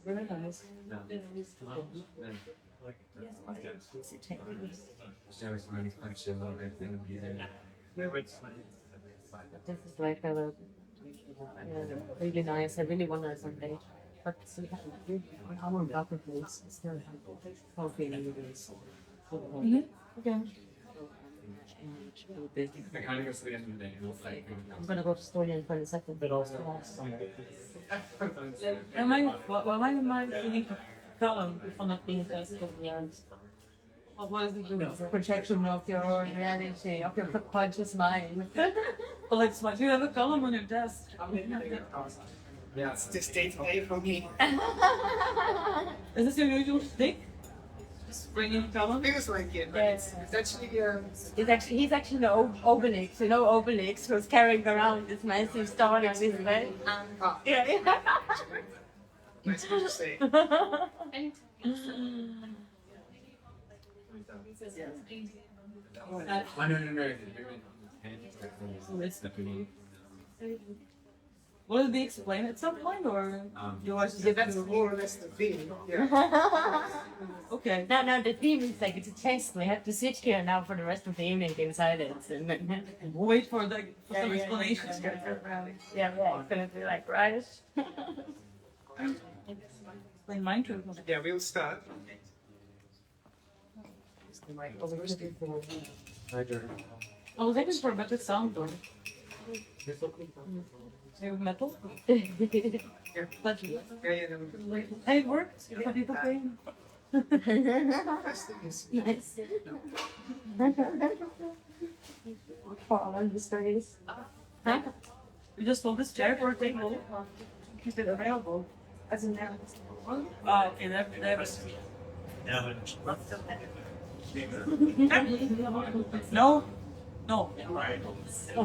Very nice. This is like a really nice. I really want to someday. But see, our bucket list is still hoping it is. Okay. I'm gonna go to store in 20 seconds. Why am I feeling calm for not being tested? What is it doing? Protection of your reality, of your subconscious mind. Well, like, why do you have a column on your desk? Yeah, it's just day to day for me. Is this your usual stick? Just bringing a column? Feels like it, but it's actually He's actually the Obelix, you know Obelix, who's carrying around this massive stone on his head. Yeah. nice to say. Will it be explained at some point, or you watch Yeah, that's more or less the theme. Yeah. Okay. No, the theme is like it's a test. We have to sit here now for the rest of the evening in silence. And We'll wait for some explanation. yeah, it's gonna be like, right? Explain mine too. Yeah, we'll start. I was looking for a better sound though. Maybe metal? But Yeah, no. hey, it worked. But it's okay. Best thing is Nice. For all of the stories. Huh? We just hold this chair for a table. Keep it available. As in there. Okay, that was. No? No. Sit.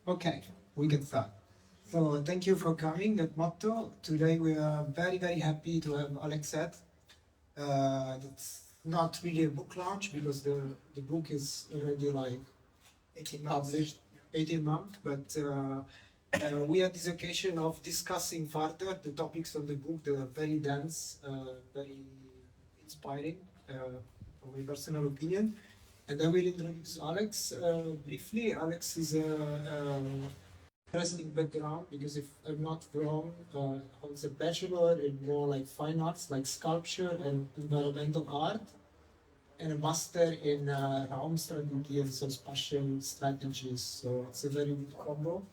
okay. We can start. So thank you for coming at Motto. Today we are very, very happy to have Alexet. It's not really a book launch because the book is already like 18 months. Published 18 months, but we had this occasion of discussing further the topics of the book that are very dense, very inspiring, from my personal opinion. And I will introduce Alex briefly. Alex is a interesting background because if I'm not wrong, holds a bachelor in more like fine arts, like sculpture and environmental art, and a master in Raum strategy and so spatial strategies. So it's a very good combo.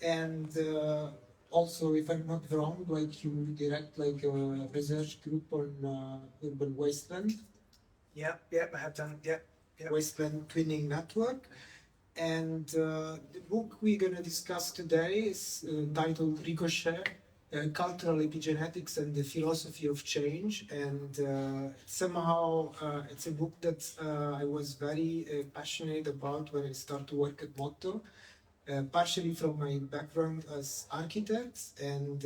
And also, if I'm not wrong, like you direct like a research group on urban wasteland. Yeah, I have done. Yeah. Wasteland Twinning Network. And the book we're going to discuss today is titled Ricochet, Cultural Epigenetics and the Philosophy of Change. And somehow it's a book that I was very passionate about when I started to work at Motto, partially from my background as architect and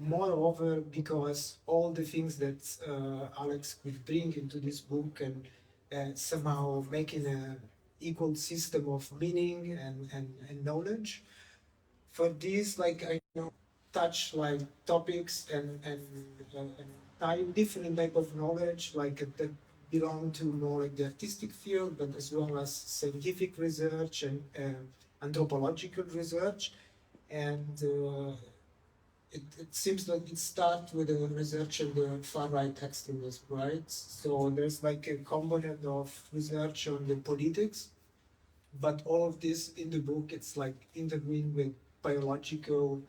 moreover because all the things that Alex could bring into this book and somehow making a equal system of meaning and knowledge. For this, like I touch like topics and different type of knowledge, like that belong to more like the artistic field, but as well as scientific research and anthropological research. And it seems like it starts with the research in the far-right extremism, right? So there's like a component of research on the politics, but all of this in the book, it's like intertwined with biological,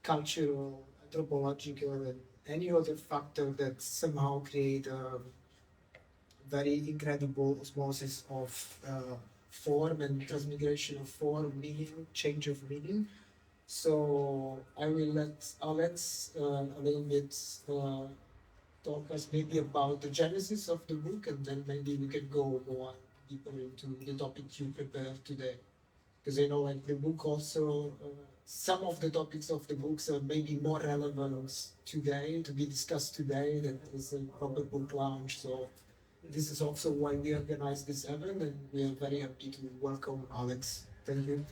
cultural, anthropological, and any other factor that somehow create a very incredible osmosis of form and transmigration of form, meaning, change of meaning. So I will let Alex a little bit talk us maybe about the genesis of the book, and then maybe we can go on people into the topic you prepared today. Because I know like the book also, some of the topics of the books are maybe more relevant today, to be discussed today, than is a proper book launch. So this is also why we organize this event, and we are very happy to welcome Alex. Thank you.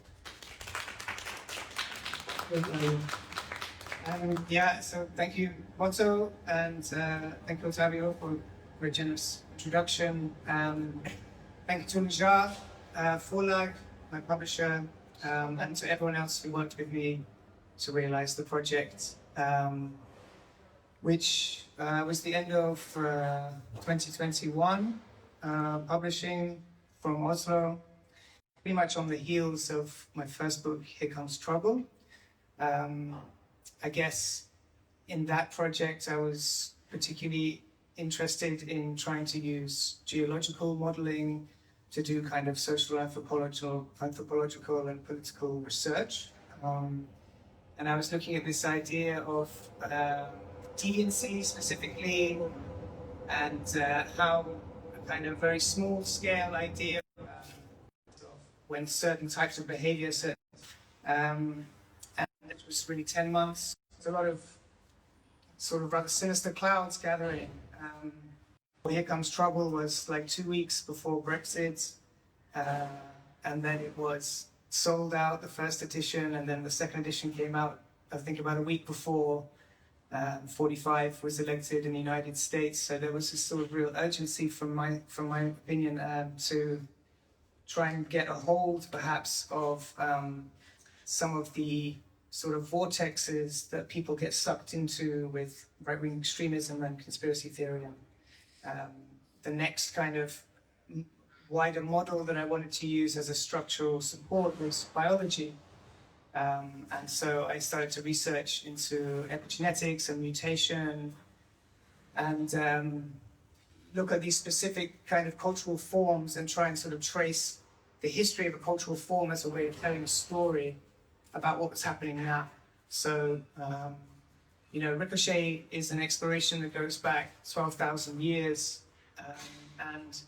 Yeah, so thank you, Otto, and thank you, Ottavio, for a generous introduction. Thank you to Najar, Forlag, my publisher, and to everyone else who worked with me to realize the project, which was the end of 2021, publishing from Oslo, pretty much on the heels of my first book, Here Comes Trouble. I guess in that project, I was particularly interested in trying to use geological modeling to do kind of social anthropological and political research. And I was looking at this idea of deviancy specifically, and how a kind of very small scale idea when certain types of behavior, and it was really 10 months. There's a lot of sort of rather sinister clouds gathering. Here Comes Trouble was like 2 weeks before Brexit, and then it was sold out, the first edition, and then the second edition came out, I think about a week before 45 was elected in the United States. So there was this sort of real urgency from my opinion to try and get a hold perhaps of some of the sort of vortexes that people get sucked into with right-wing extremism and conspiracy theory. The next kind of wider model that I wanted to use as a structural support was biology. And so I started to research into epigenetics and mutation, and look at these specific kind of cultural forms and try and sort of trace the history of a cultural form as a way of telling a story about what was happening now. So, Ricochet is an exploration that goes back 12,000 years, and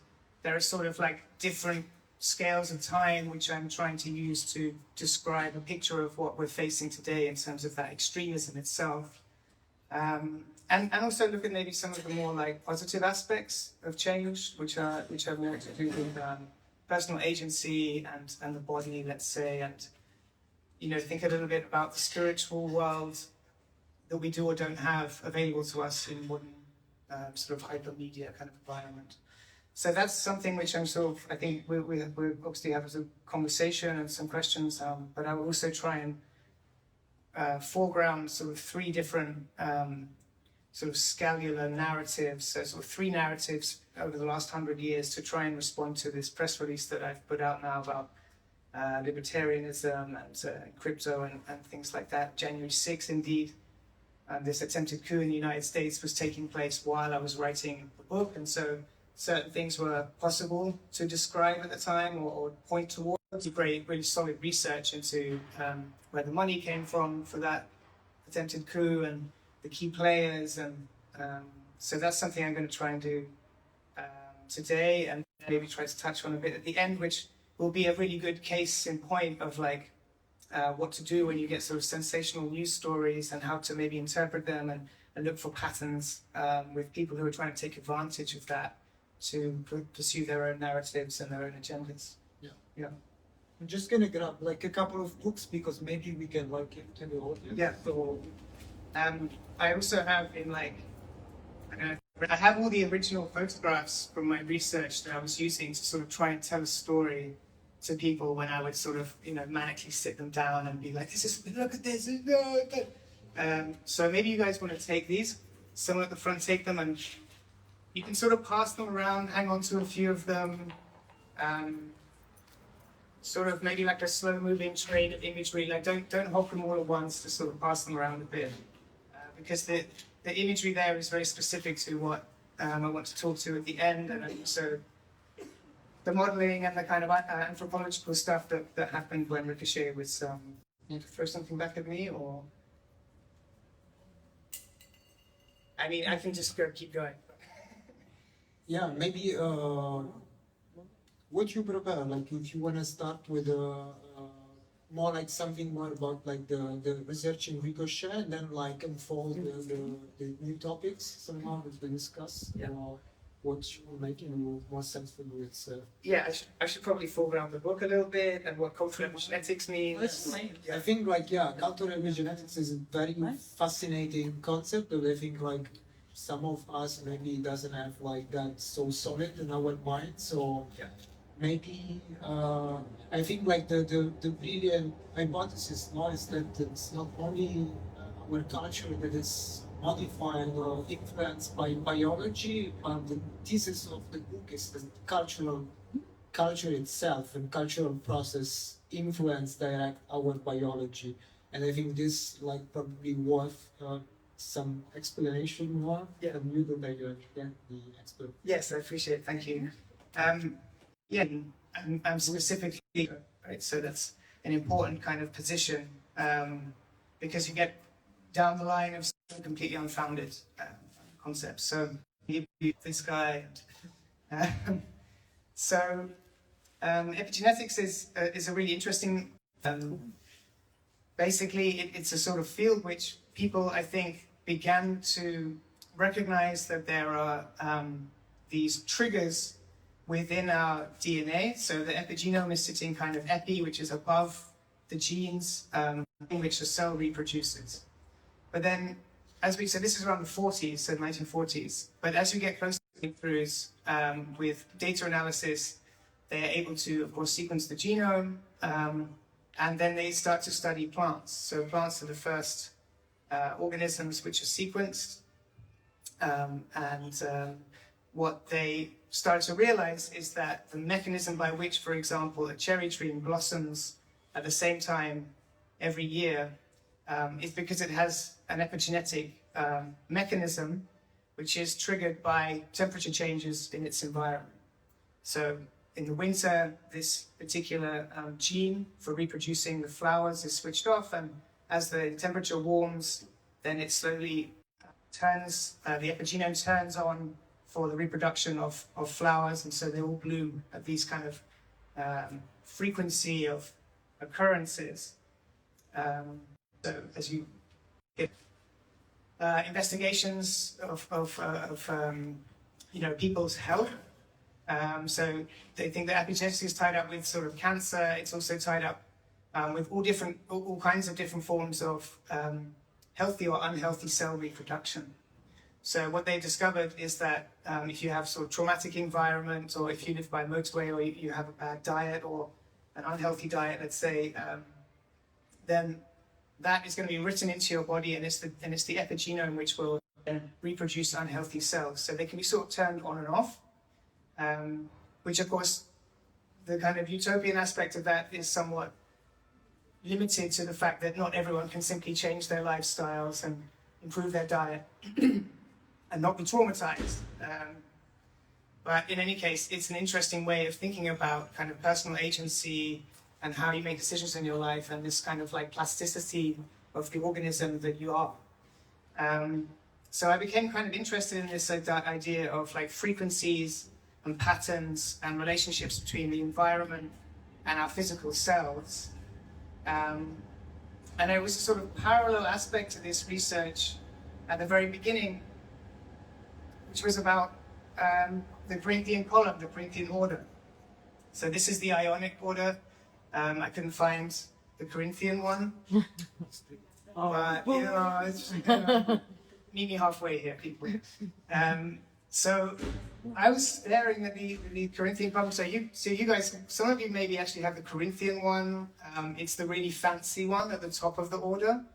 there are sort of like different scales of time which I'm trying to use to describe a picture of what we're facing today in terms of that extremism itself. And also look at maybe some of the more like positive aspects of change, which have more to do with personal agency and the body, let's say, and think a little bit about the spiritual world that we do or don't have available to us in modern sort of hypermedia kind of environment. So that's something which I'm sort of, I think we obviously have a conversation and some questions, but I will also try and foreground sort of three different sort of scalular narratives, so sort of three narratives over the last 100 years to try and respond to this press release that I've put out now about libertarianism and crypto and things like that. January 6th, indeed, this attempted coup in the United States was taking place while I was writing the book, and so certain things were possible to describe at the time or point towards. Really solid research into where the money came from for that attempted coup and the key players, and so that's something I'm going to try and do today, and maybe try to touch on a bit at the end, which will be a really good case in point of like what to do when you get sort of sensational news stories and how to maybe interpret them and look for patterns with people who are trying to take advantage of that to pursue their own narratives and their own agendas. Yeah. I'm just gonna grab like a couple of books because maybe we can like give to the audience. Yeah. So I also have in like, I have all the original photographs from my research that I was using to sort of try and tell a story to people when I would sort of, manically sit them down and be like, look at this. So maybe you guys want to take these, someone at the front take them, and you can sort of pass them around, hang on to a few of them, sort of maybe like a slow moving train of imagery, like don't hold them all at once, just sort of pass them around a bit. Because the imagery there is very specific to what I want to talk to at the end, and also the modeling and the kind of anthropological stuff that happened when Ricochet was. You want to throw something back at me, or? I mean, I can just keep going. yeah, maybe what you prepare? Like if you want to start with more like something more about like the research in Ricochet, and then like unfold the new topics somehow that we discuss. Yeah. Or what should make more sense for you? It's Yeah, I should probably foreground the book a little bit and what cultural epigenetics means. I think like yeah, cultural epigenetics is a very fascinating concept, but I think like some of us maybe doesn't have like that so solid in our mind. So Yeah. maybe I think like the brilliant hypothesis now is that it's not only our culture that is modified or influenced by biology, but the thesis of the book is that culture itself and cultural process influence direct our biology. And I think this like probably worth some explanation more from you that I get the expert. Yes, I appreciate it. Thank you. Yeah, I'm specifically, right, so that's an important kind of position because you get down the line of some completely unfounded concepts. So this guy. So epigenetics is a really interesting. Basically, it's a sort of field which people, I think, began to recognize that there are these triggers within our DNA. So the epigenome is sitting kind of epi, which is above the genes in which the cell reproduces. But then, as we said, this is around the 40s, so 1940s. But as you get closer to breakthroughs with data analysis, they're able to, of course, sequence the genome, and then they start to study plants. So plants are the first organisms which are sequenced, what they started to realize is that the mechanism by which, for example, a cherry tree blossoms at the same time every year is because it has an epigenetic mechanism which is triggered by temperature changes in its environment. So in the winter, this particular gene for reproducing the flowers is switched off, and as the temperature warms, then it slowly turns, the epigenome turns on for the reproduction of flowers, and so they all bloom at these kind of frequency of occurrences. So as you get investigations of people's health, so they think that epigenetics is tied up with sort of cancer. It's also tied up with all kinds of different forms of healthy or unhealthy cell reproduction. So what they discovered is that if you have sort of traumatic environment, or if you live by a motorway, or you have a bad diet or an unhealthy diet, let's say, then that is going to be written into your body, and it's the epigenome which will then reproduce unhealthy cells. So they can be sort of turned on and off, which of course the kind of utopian aspect of that is somewhat limited to the fact that not everyone can simply change their lifestyles and improve their diet and not be traumatized. But in any case, it's an interesting way of thinking about kind of personal agency and how you make decisions in your life, and this kind of like plasticity of the organism that you are. So I became kind of interested in this idea of like frequencies and patterns and relationships between the environment and our physical selves. And there was a sort of parallel aspect to this research at the very beginning, which was about the Corinthian column, the Corinthian order. So this is the Ionic order. I couldn't find the Corinthian one. But, meet me halfway here, people. So I was staring at the Corinthian column. So you guys, some of you maybe actually have the Corinthian one. It's the really fancy one at the top of the order.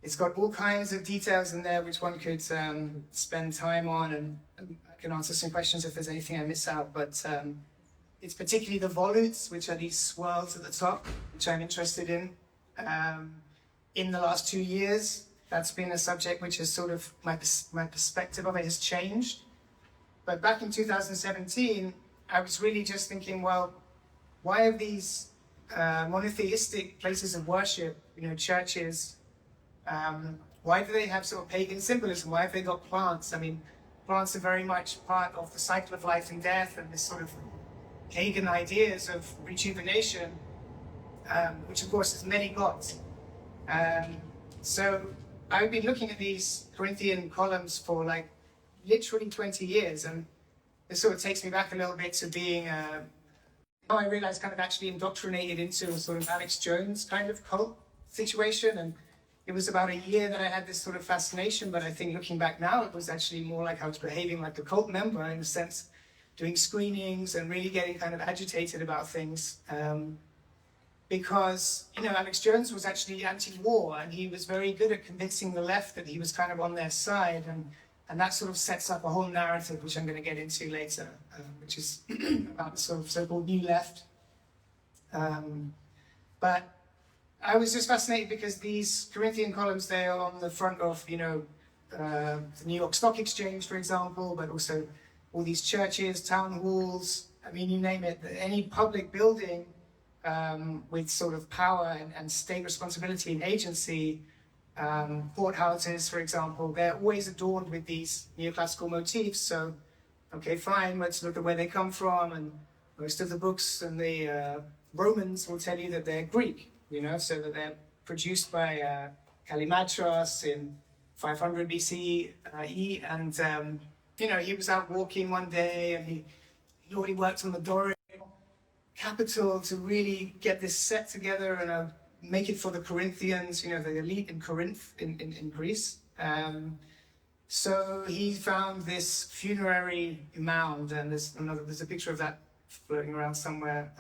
It's got all kinds of details in there which one could spend time on, and I can answer some questions if there's anything I miss out. But it's particularly the volutes, which are these swirls at the top, which I'm interested in. In the last 2 years, that's been a subject which has sort of, my perspective of it has changed. But back in 2017, I was really just thinking, well, why have these monotheistic places of worship, churches, why do they have sort of pagan symbolism? Why have they got plants? I mean, plants are very much part of the cycle of life and death, and this sort of pagan ideas of rejuvenation, which of course has many gods. So I've been looking at these Corinthian columns for like literally 20 years, and this sort of takes me back a little bit to being, now I realize, kind of actually indoctrinated into a sort of Alex Jones kind of cult situation. And it was about a year that I had this sort of fascination, but I think looking back now, it was actually more like I was behaving like a cult member, in a sense, doing screenings and really getting kind of agitated about things. Because, you know, Alex Jones was actually anti-war, and he was very good at convincing the left that he was kind of on their side, and that sort of sets up a whole narrative, which I'm going to get into later, which is about the sort of so-called New Left. But I was just fascinated because these Corinthian columns, they are on the front of, you know, the New York Stock Exchange, for example, but also all these churches, town halls, I mean, you name it, any public building with sort of power and state responsibility and agency, courthouses, for example, they're always adorned with these neoclassical motifs. So, okay, fine, let's look at where they come from. And most of the books and the Romans will tell you that they're Greek, you know, so that they're produced by Callimachus in 500 BCE. And, you know, he was out walking one day, and he already worked on the Doric capital to really get this set together and make it for the Corinthians, you know, the elite in Corinth, in Greece. So he found this funerary mound, and there's a picture of that floating around somewhere,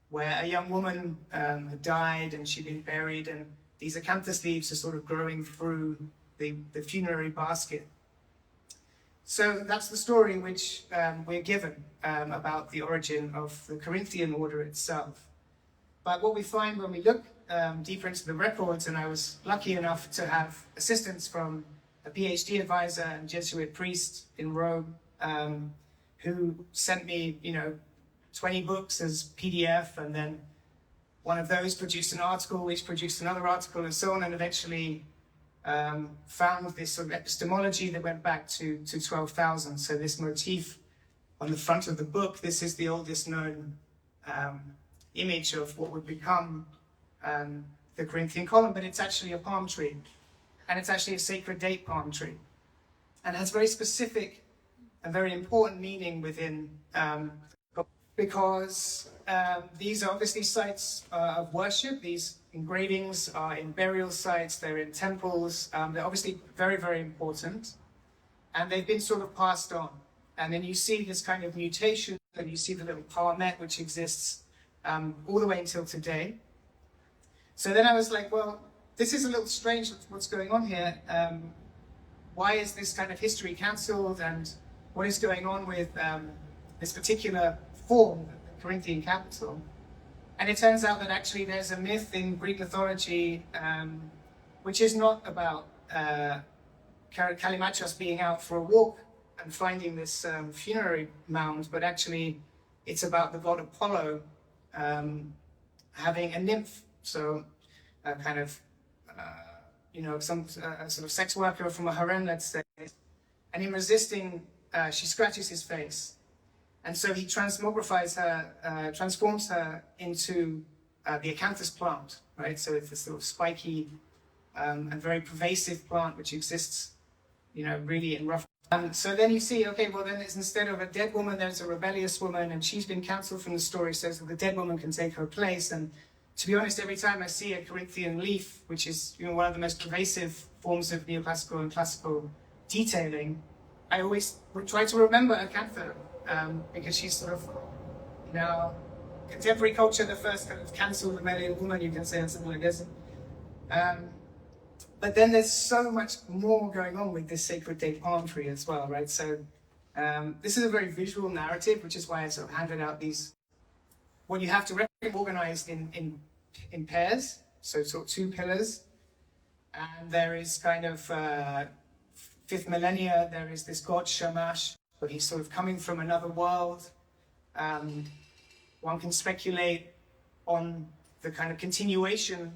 where a young woman had died and she'd been buried, and these acanthus leaves are sort of growing through the funerary basket. So that's the story which we're given about the origin of the Corinthian order itself. But what we find when we look deeper into the records, and I was lucky enough to have assistance from a PhD advisor and Jesuit priest in Rome, who sent me, you know, 20 books as PDF, and then one of those produced an article, which produced another article, and so on, and eventually found this sort of epistemology that went back to 12,000. So this motif on the front of the book, this is the oldest known image of what would become the Corinthian column, but it's actually a palm tree, and it's actually a sacred date palm tree, and has very specific and very important meaning within, because these are obviously sites of worship. These engravings are in burial sites, they're in temples, they're obviously very, very important, and they've been sort of passed on. And then you see this kind of mutation, and you see the little palmette which exists all the way until today. So then I was like, well, this is a little strange what's going on here. Why is this kind of history cancelled, and what is going on with this particular form, the Corinthian capital? And it turns out that actually there's a myth in Greek mythology which is not about Callimachus being out for a walk and finding this funerary mound, but actually it's about the god Apollo having a nymph, so a kind of, you know, some sort of sex worker from a harem, let's say, and in resisting, she scratches his face. And so he transmogrifies her, transforms her into the acanthus plant, right? So it's this sort of spiky and very pervasive plant which exists, you know, really in rough. So then you see, okay, well then it's, instead of a dead woman, there's a rebellious woman, and she's been cancelled from the story so that the dead woman can take her place. And to be honest, every time I see a Corinthian leaf, which is, you know, one of the most pervasive forms of neoclassical and classical detailing, I always try to remember Acantha. Because she's sort of, you know, contemporary culture, the first kind of cancelled rebellion woman, you can say, and something like this. But then there's so much more going on with this sacred date palm tree as well, right? So this is a very visual narrative, which is why I sort of handed out these, what you have to organize in pairs, so sort of two pillars. And there is kind of 5th millennia, there is this god Shamash, but he's sort of coming from another world. One can speculate on the kind of continuation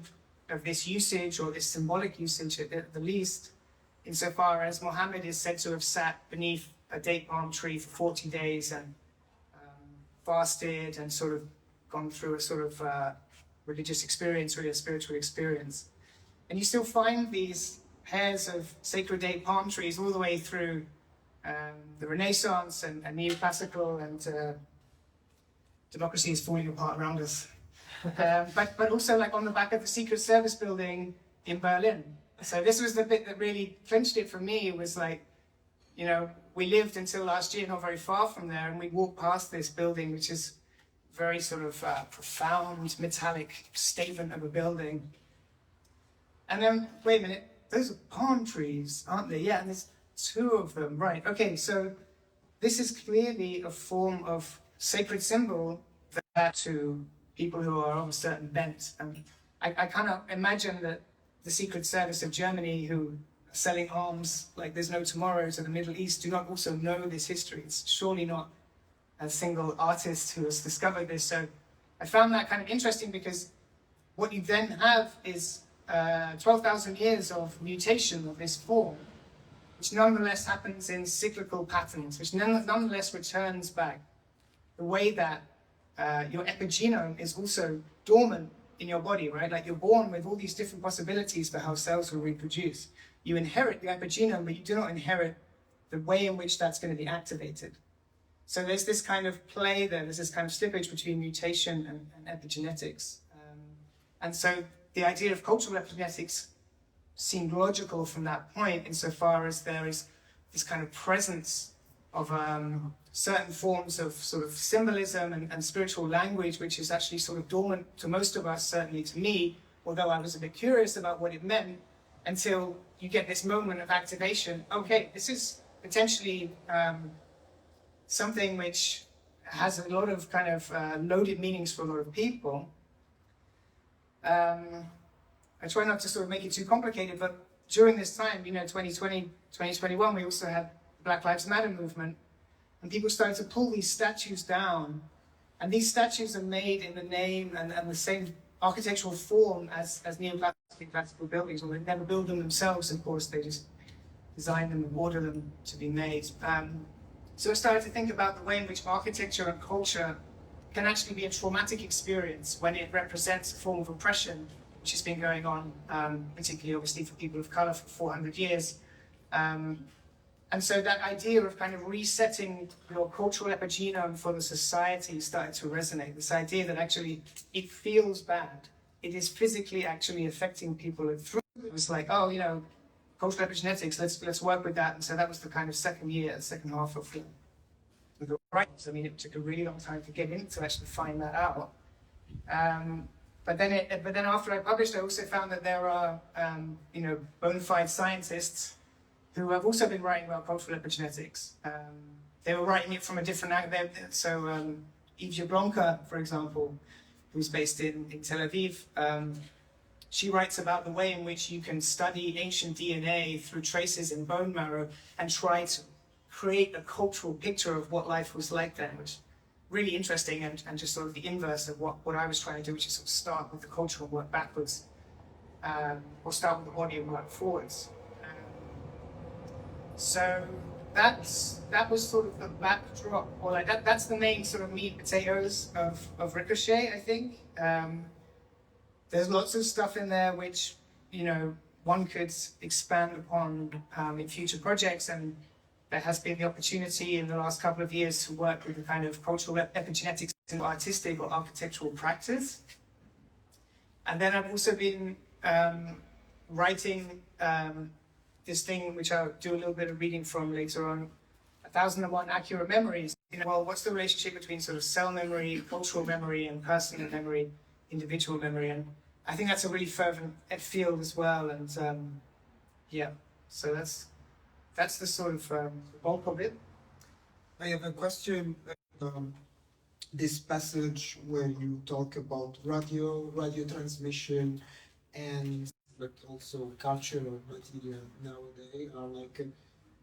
of this usage, or this symbolic usage at the least, insofar as Muhammad is said to have sat beneath a date palm tree for 40 days and fasted and sort of gone through a sort of religious experience, really a spiritual experience. And you still find these pairs of sacred date palm trees all the way through the Renaissance and neoclassical, and democracy is falling apart around us. But also like on the back of the Secret Service building in Berlin. So this was the bit that really clinched it for me. It was like, you know, we lived until last year not very far from there, and we walked past this building, which is very sort of profound, metallic statement of a building. And then, wait a minute, those are palm trees, aren't they? Yeah, and there's 2 of them, right. Okay, so this is clearly a form of sacred symbol that to people who are of a certain bent. And I kind of imagine that the Secret Service of Germany, who are selling arms like there's no tomorrow to the Middle East, do not also know this history. It's surely not a single artist who has discovered this. So I found that kind of interesting, because what you then have is 12,000 years of mutation of this form, which nonetheless happens in cyclical patterns, which nonetheless returns back. The way that your epigenome is also dormant in your body, right? Like you're born with all these different possibilities for how cells will reproduce. You inherit the epigenome, but you do not inherit the way in which that's going to be activated. So there's this kind of play there, there's this kind of slippage between mutation and epigenetics. And so the idea of cultural epigenetics seemed logical from that point, insofar as there is this kind of presence of certain forms of sort of symbolism and spiritual language, which is actually sort of dormant to most of us, certainly to me, although I was a bit curious about what it meant, until you get this moment of activation. Okay, this is potentially something which has a lot of kind of loaded meanings for a lot of people. I try not to sort of make it too complicated, but during this time, you know, 2020, 2021, we also had the Black Lives Matter movement, and people started to pull these statues down. And these statues are made in the name and the same architectural form as neoclassical buildings. Well, they never build them themselves, of course, they just design them and order them to be made. So I started to think about the way in which architecture and culture can actually be a traumatic experience when it represents a form of oppression which has been going on, particularly obviously for people of color for 400 years. And so that idea of kind of resetting your cultural epigenome for the society started to resonate. This idea that actually it feels bad. It is physically actually affecting people. It was like, oh, you know, cultural epigenetics, let's work with that. And so that was the kind of second half of the rights. I mean, it took a really long time to get in to actually find that out. But then after I published, I also found that there are, you know, bona fide scientists who have also been writing about cultural epigenetics. They were writing it from a different angle. So Yves Jablonka, for example, who's based in Tel Aviv, she writes about the way in which you can study ancient DNA through traces in bone marrow and try to create a cultural picture of what life was like then, which is really interesting, and just sort of the inverse of what I was trying to do, which is sort of start with the culture and work backwards, or start with the body and work forwards. So that was sort of the backdrop, or like that's the main sort of meat and potatoes of Ricochet, I think. There's lots of stuff in there which, you know, one could expand upon in future projects, and there has been the opportunity in the last couple of years to work with the kind of cultural epigenetics in artistic or architectural practice. And then I've also been writing this thing, which I'll do a little bit of reading from later on, 1001 Accurate Memories. You know, well, what's the relationship between sort of cell memory, cultural memory, and personal memory, individual memory? And I think that's a really fervent field as well. And yeah, so that's the sort of bulk of it. I have a question. This passage where you talk about radio transmission, and but also cultural material nowadays are like,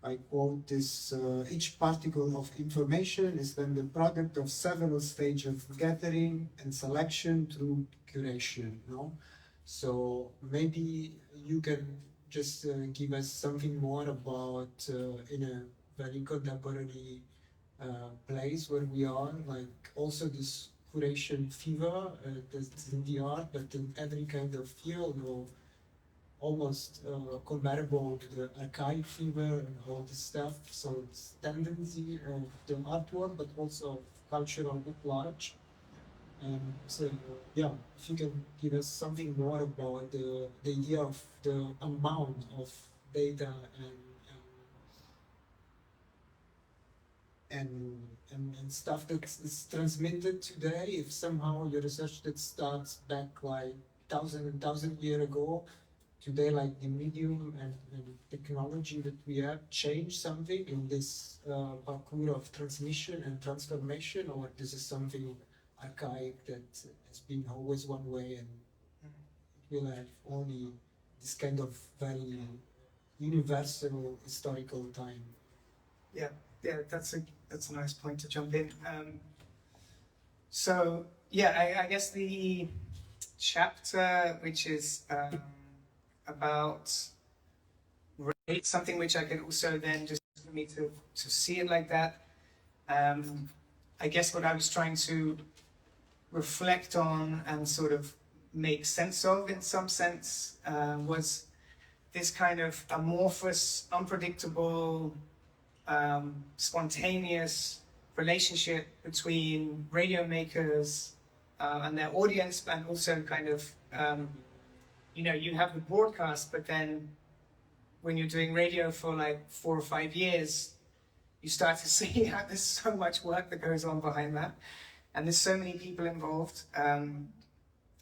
I quote this, each particle of information is then the product of several stages of gathering and selection through curation, no? So maybe you can just give us something more about, in a very contemporary place where we are, like also this curation fever that's in the art, but in every kind of field, or almost comparable to the archive fever and all this stuff. So it's tendency of the artwork, but also cultural at large. So yeah, if you can give us something more about the idea of the amount of data and stuff that is transmitted today, if somehow your research that starts back like thousand year ago, today like the medium and technology that we have changed something in this parcours of transmission and transformation, or this is something archaic that has been always one way and it will have only this kind of very universal historical time. Yeah, that's a nice point to jump in. So yeah, I guess the chapter which is about rate, something which I can also then just for me to see it like that. I guess what I was trying to reflect on and sort of make sense of in some sense was this kind of amorphous, unpredictable, spontaneous relationship between radio makers and their audience, and also kind of, you know, you have the broadcast, but then when you're doing radio for like 4 or 5 years, you start to see how there's so much work that goes on behind that. And there's so many people involved.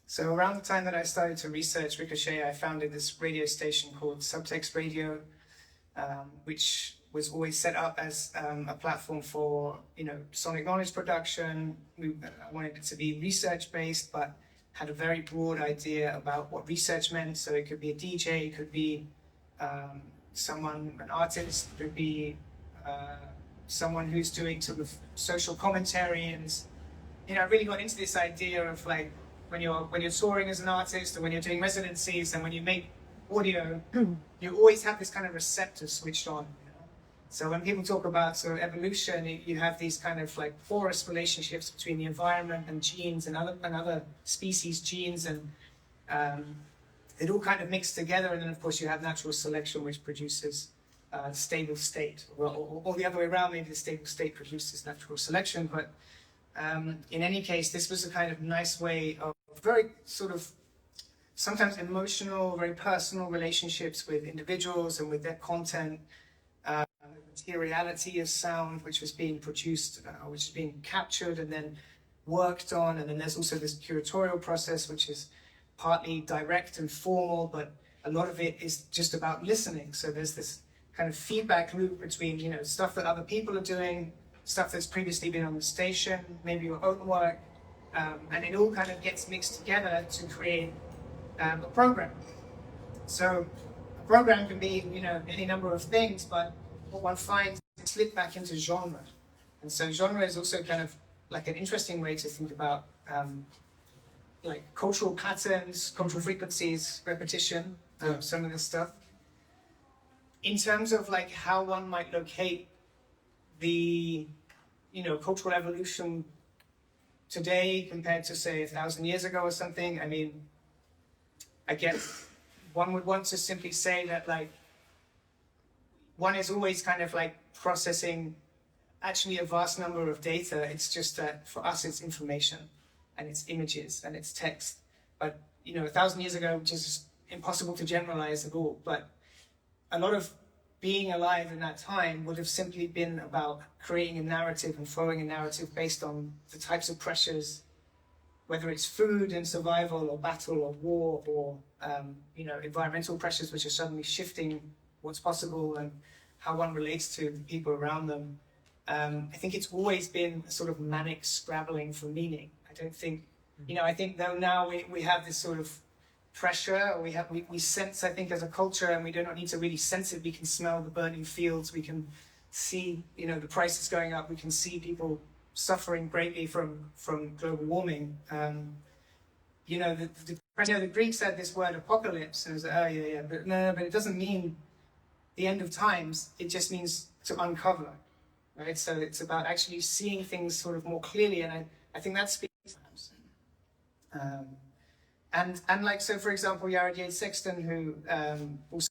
So around the time that I started to research Ricochet, I founded this radio station called Subtext Radio, which was always set up as a platform for, you know, sonic knowledge production. I wanted it to be research-based, but had a very broad idea about what research meant. So it could be a DJ, it could be someone, an artist, it could be someone who's doing sort of social commentary. And you know, I really got into this idea of like when you're touring as an artist, or when you're doing residencies, and when you make audio, you always have this kind of receptor switched on. You know? So when people talk about sort of evolution, you have these kind of like porous relationships between the environment and genes and other species genes, and it all kind of mix together. And then of course you have natural selection, which produces stable state, or the other way around. Maybe the stable state produces natural selection, but in any case, this was a kind of nice way of very sort of sometimes emotional, very personal relationships with individuals and with their content, materiality of sound, which was being produced, which is being captured and then worked on. And then there's also this curatorial process, which is partly direct and formal, but a lot of it is just about listening. So there's this kind of feedback loop between, you know, stuff that other people are doing, stuff that's previously been on the station, maybe your own work, and it all kind of gets mixed together to create a program. So a program can be, you know, any number of things, but what one finds is slip back into genre. And so genre is also kind of like an interesting way to think about like cultural patterns, cultural frequencies, repetition, some of this stuff. In terms of like how one might locate the, you know, cultural evolution today compared to say 1,000 years ago or something, I mean, I guess one would want to simply say that like one is always kind of like processing actually a vast number of data. It's just that for us it's information and it's images and it's text. But you know, 1,000 years ago, which is impossible to generalize at all, but a lot of being alive in that time would have simply been about creating a narrative and flowing a narrative based on the types of pressures, whether it's food and survival or battle or war or you know, environmental pressures which are suddenly shifting what's possible and how one relates to the people around them. I think it's always been a sort of manic scrabbling for meaning. I don't think, you know, I think though now we have this sort of pressure, we sense, I think, as a culture, and we do not need to really sense it. We can smell the burning fields, we can see, you know, the prices going up, we can see people suffering greatly from global warming. You know, the Greeks had this word apocalypse, and it was like, oh yeah, but no, but it doesn't mean the end of times, it just means to uncover. right? So it's about actually seeing things sort of more clearly, and I think that speaks. And like, so for example, Jared Yates Sexton, who also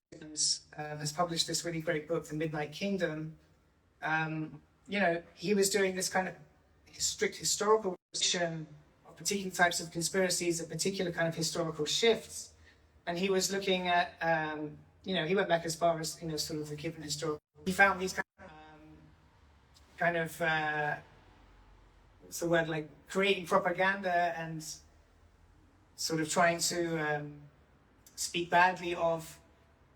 has published this really great book, The Midnight Kingdom, you know, he was doing this kind of strict historical position of particular types of conspiracies, a particular kind of historical shifts, and he was looking at, you know, he went back as far as, you know, sort of the given historical. He found these what's the word, like creating propaganda and sort of trying to speak badly of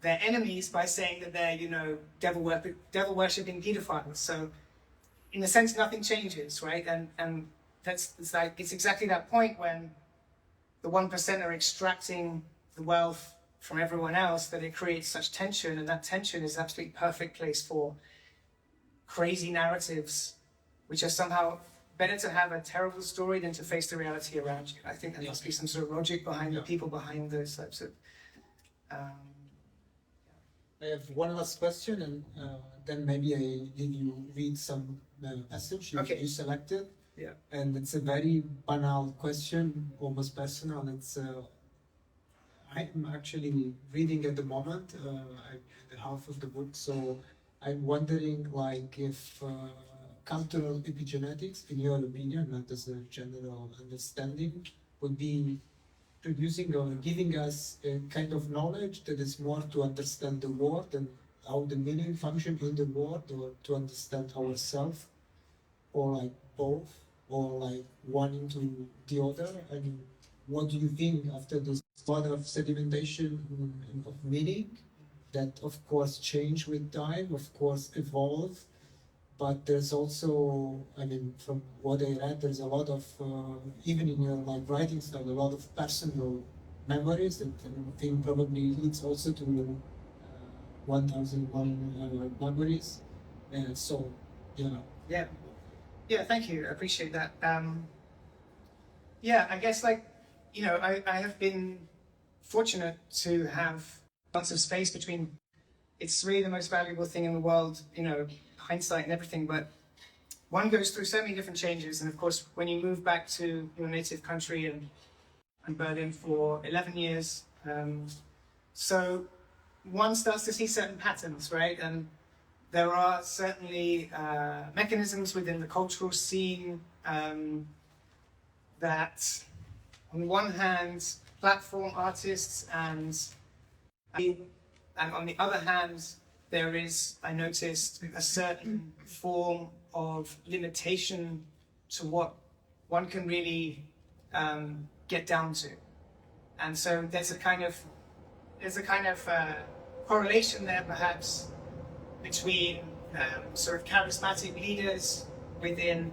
their enemies by saying that they're, you know, devil worshipping pedophiles. So in a sense, nothing changes, right? And it's exactly that point when the 1% are extracting the wealth from everyone else that it creates such tension, and that tension is absolutely perfect place for crazy narratives, which are somehow better to have a terrible story than to face the reality around you. I think there must be some sort of logic behind the people behind those types of. I have one last question, and then maybe I leave you read some passage you selected. Yeah. And it's a very banal question, almost personal. It's I'm actually reading at the moment. I'm the half of the book, so I'm wondering, like, if cultural epigenetics, in your opinion, not as a general understanding, would be producing or giving us a kind of knowledge that is more to understand the world and how the meaning function in the world, or to understand ourselves, or like both, or like one into the other. And what do you think after this lot of sedimentation of meaning that of course change with time, of course evolve, but there's also, I mean, from what I read, there's a lot of, even in your like writing style, a lot of personal memories that I think probably leads also to 1001 memories. So, you know. Yeah, thank you. I appreciate that. Yeah, I guess, like, you know, I have been fortunate to have lots of space between. It's really the most valuable thing in the world, you know, hindsight and everything, but one goes through so many different changes. And of course, when you move back to your native country and Berlin for 11 years, so one starts to see certain patterns, right? And there are certainly mechanisms within the cultural scene that, on one hand, platform artists and on the other hand, there is, I noticed, a certain form of limitation to what one can really get down to. And so there's a kind of correlation there, perhaps, between sort of charismatic leaders within,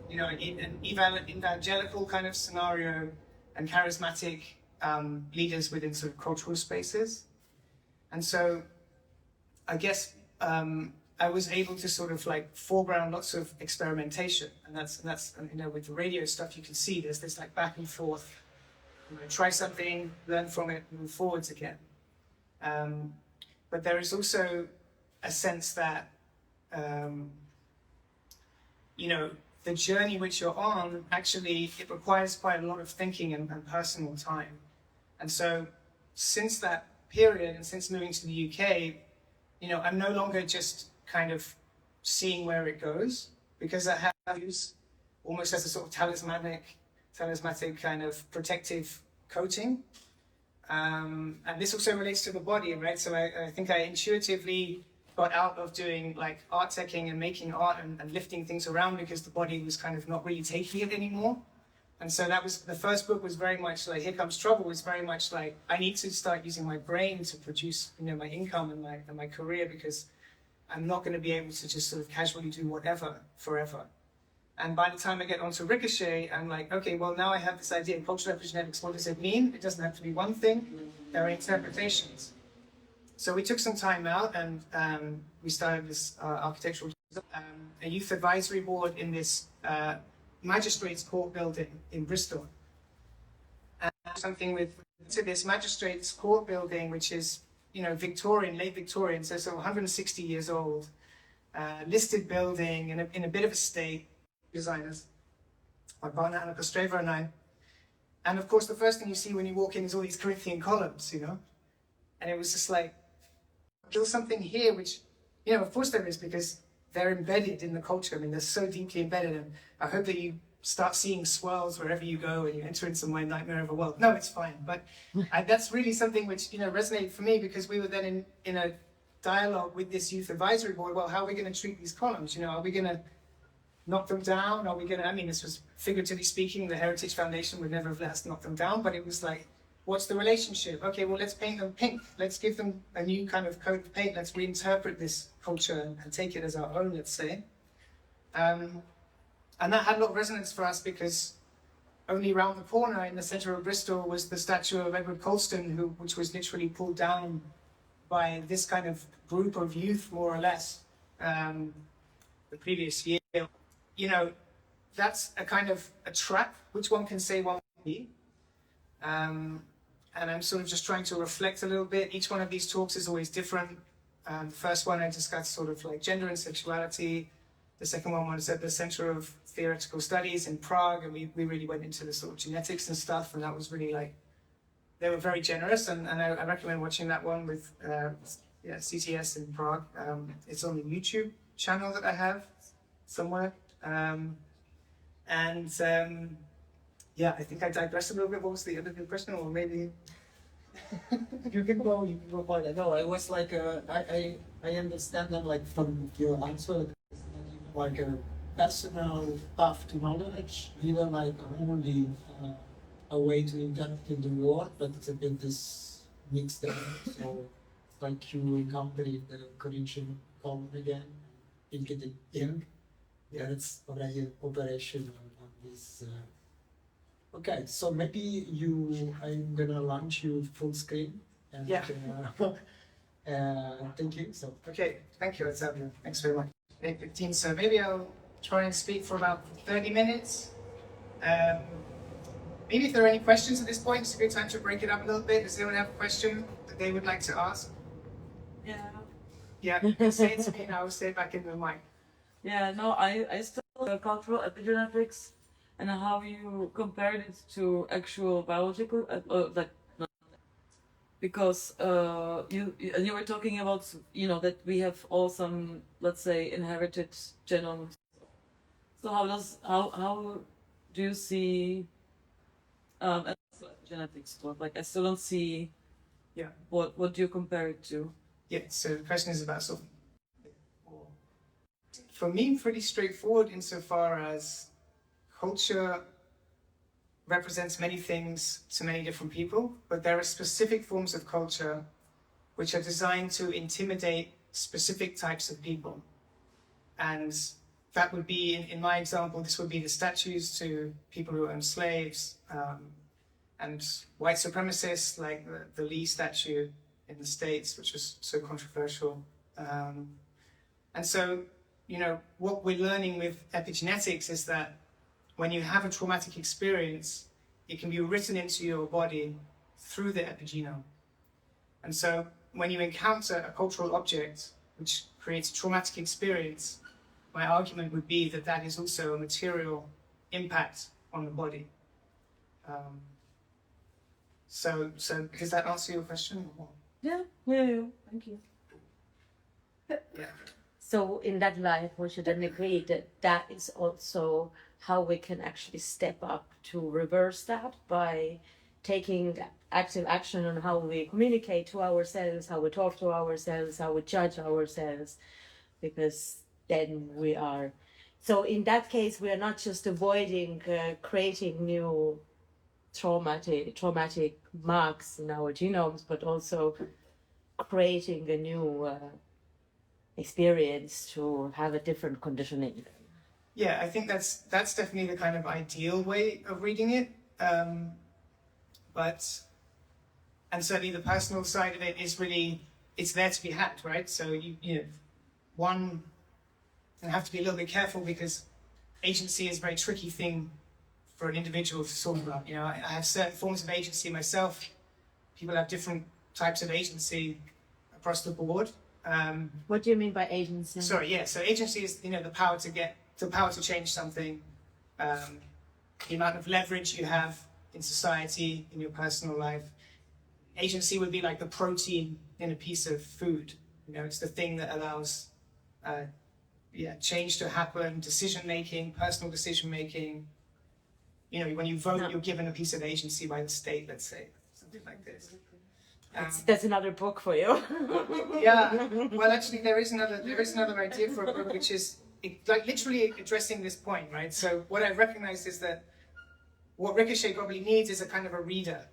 you know, an evangelical kind of scenario, and charismatic leaders within sort of cultural spaces. And so I guess I was able to sort of like foreground lots of experimentation, and that's you know, with the radio stuff, you can see there's this like back and forth, you know, try something, learn from it, move forwards again. But there is also a sense that you know, the journey which you're on, actually it requires quite a lot of thinking and personal time. And so since that period, and since moving to the UK, you know, I'm no longer just kind of seeing where it goes, because I have values almost as a sort of talismanic kind of protective coating. And this also relates to the body, right? So I think I intuitively got out of doing like art teching and making art and lifting things around, because the body was kind of not really taking it anymore. And so that was, the first book was very much like, Here Comes Trouble was very much like, I need to start using my brain to produce, you know, my income and my career, because I'm not going to be able to just sort of casually do whatever forever. And by the time I get onto Ricochet, I'm like, okay, well, now I have this idea of cultural epigenetics. What does it mean? It doesn't have to be one thing. There are interpretations. So we took some time out, and we started this architectural, a youth advisory board in this magistrates court building in Bristol. And something with this magistrates court building, which is, you know, Victorian, late Victorian, so 160 years old. listed building in a bit of a state, designers, my partner Anna Kostreva and I. And of course, the first thing you see when you walk in is all these Corinthian columns, you know? And it was just like, there's something here which, you know, of course there is, because they're embedded in the culture. I mean, they're so deeply embedded. And I hope that you start seeing swirls wherever you go and you enter into my nightmare of a world. No, it's fine. But that's really something which, you know, resonated for me, because we were then in a dialogue with this youth advisory board. Well, how are we going to treat these columns? You know, are we going to knock them down? Are we going to, I mean, this was figuratively speaking, the Heritage Foundation would never have let us knock them down, but it was like, what's the relationship? Okay, well, let's paint them pink. Let's give them a new kind of coat of paint. Let's reinterpret this culture and take it as our own, let's say. And that had a lot of resonance for us, because only around the corner in the centre of Bristol was the statue of Edward Colston, which was literally pulled down by this kind of group of youth, more or less, the previous year. You know, that's a kind of a trap, which one can say one might be. And I'm sort of just trying to reflect a little bit. Each one of these talks is always different. The first one I discussed sort of like gender and sexuality. The second one was at the Center of Theoretical Studies in Prague, and we really went into the sort of genetics and stuff, and that was really like, they were very generous, and I recommend watching that one with CTS in Prague. It's on the YouTube channel that I have somewhere. Yeah, I think I digressed a little bit. What was the other question? Or maybe you can go by that. No, I was like, I understand that, like, from your answer, like a personal path to knowledge, even like only a way to interact in the world, but it's a bit this mixed up. So, like, you accompany the Corinthian column again, ink it in. Yeah, that's already an operation on this. Okay, so maybe I'm gonna launch you full screen. And, yeah. Thank you. So. Okay, thank you, Xavier. Thanks very much. 8:15, so maybe I'll try and speak for about 30 minutes. Maybe if there are any questions at this point, it's a good time to break it up a little bit. Does anyone have a question that they would like to ask? Yeah. Yeah, you can say it to me and I will say it back in the mic. Yeah, no, I studied cultural epigenetics and how you compared it to actual biological, because you were talking about, you know, that we have all some, let's say, inherited genomes. So how do you see genetics work? Like, I still don't see. Yeah. What do you compare it to? Yeah. So the question is about sort of, for me, pretty straightforward insofar as culture represents many things to many different people, but there are specific forms of culture which are designed to intimidate specific types of people. And that would be, in my example, this would be the statues to people who own slaves, and white supremacists, like the Lee statue in the States, which was so controversial. And so, you know, what we're learning with epigenetics is that when you have a traumatic experience, it can be written into your body through the epigenome. And so when you encounter a cultural object which creates a traumatic experience, my argument would be that that is also a material impact on the body. So does that answer your question? Yeah, thank you. Yeah. So in that light, we should then agree that that is also how we can actually step up to reverse that by taking active action on how we communicate to ourselves, how we talk to ourselves, how we judge ourselves, because then we are. So in that case, we are not just avoiding creating new traumatic marks in our genomes, but also creating a new experience to have a different conditioning. Yeah, I think that's definitely the kind of ideal way of reading it. And certainly the personal side of it is really, it's there to be had, right? So you know, one, and have to be a little bit careful because agency is a very tricky thing for an individual to talk about. You know, I have certain forms of agency myself. People have different types of agency across the board. What do you mean by agency? Sorry, yeah. So agency is, the power to change something, the amount of leverage you have in society, in your personal life. Agency would be like the protein in a piece of food. It's the thing that allows, change to happen, decision making, personal decision making. When you vote, you're given a piece of agency by the state, let's say, something like this. That's another book for you. Yeah. Well, actually, there is another idea for a book, which is literally addressing this point, right? So what I've recognized is that what Ricochet probably needs is a kind of a reader.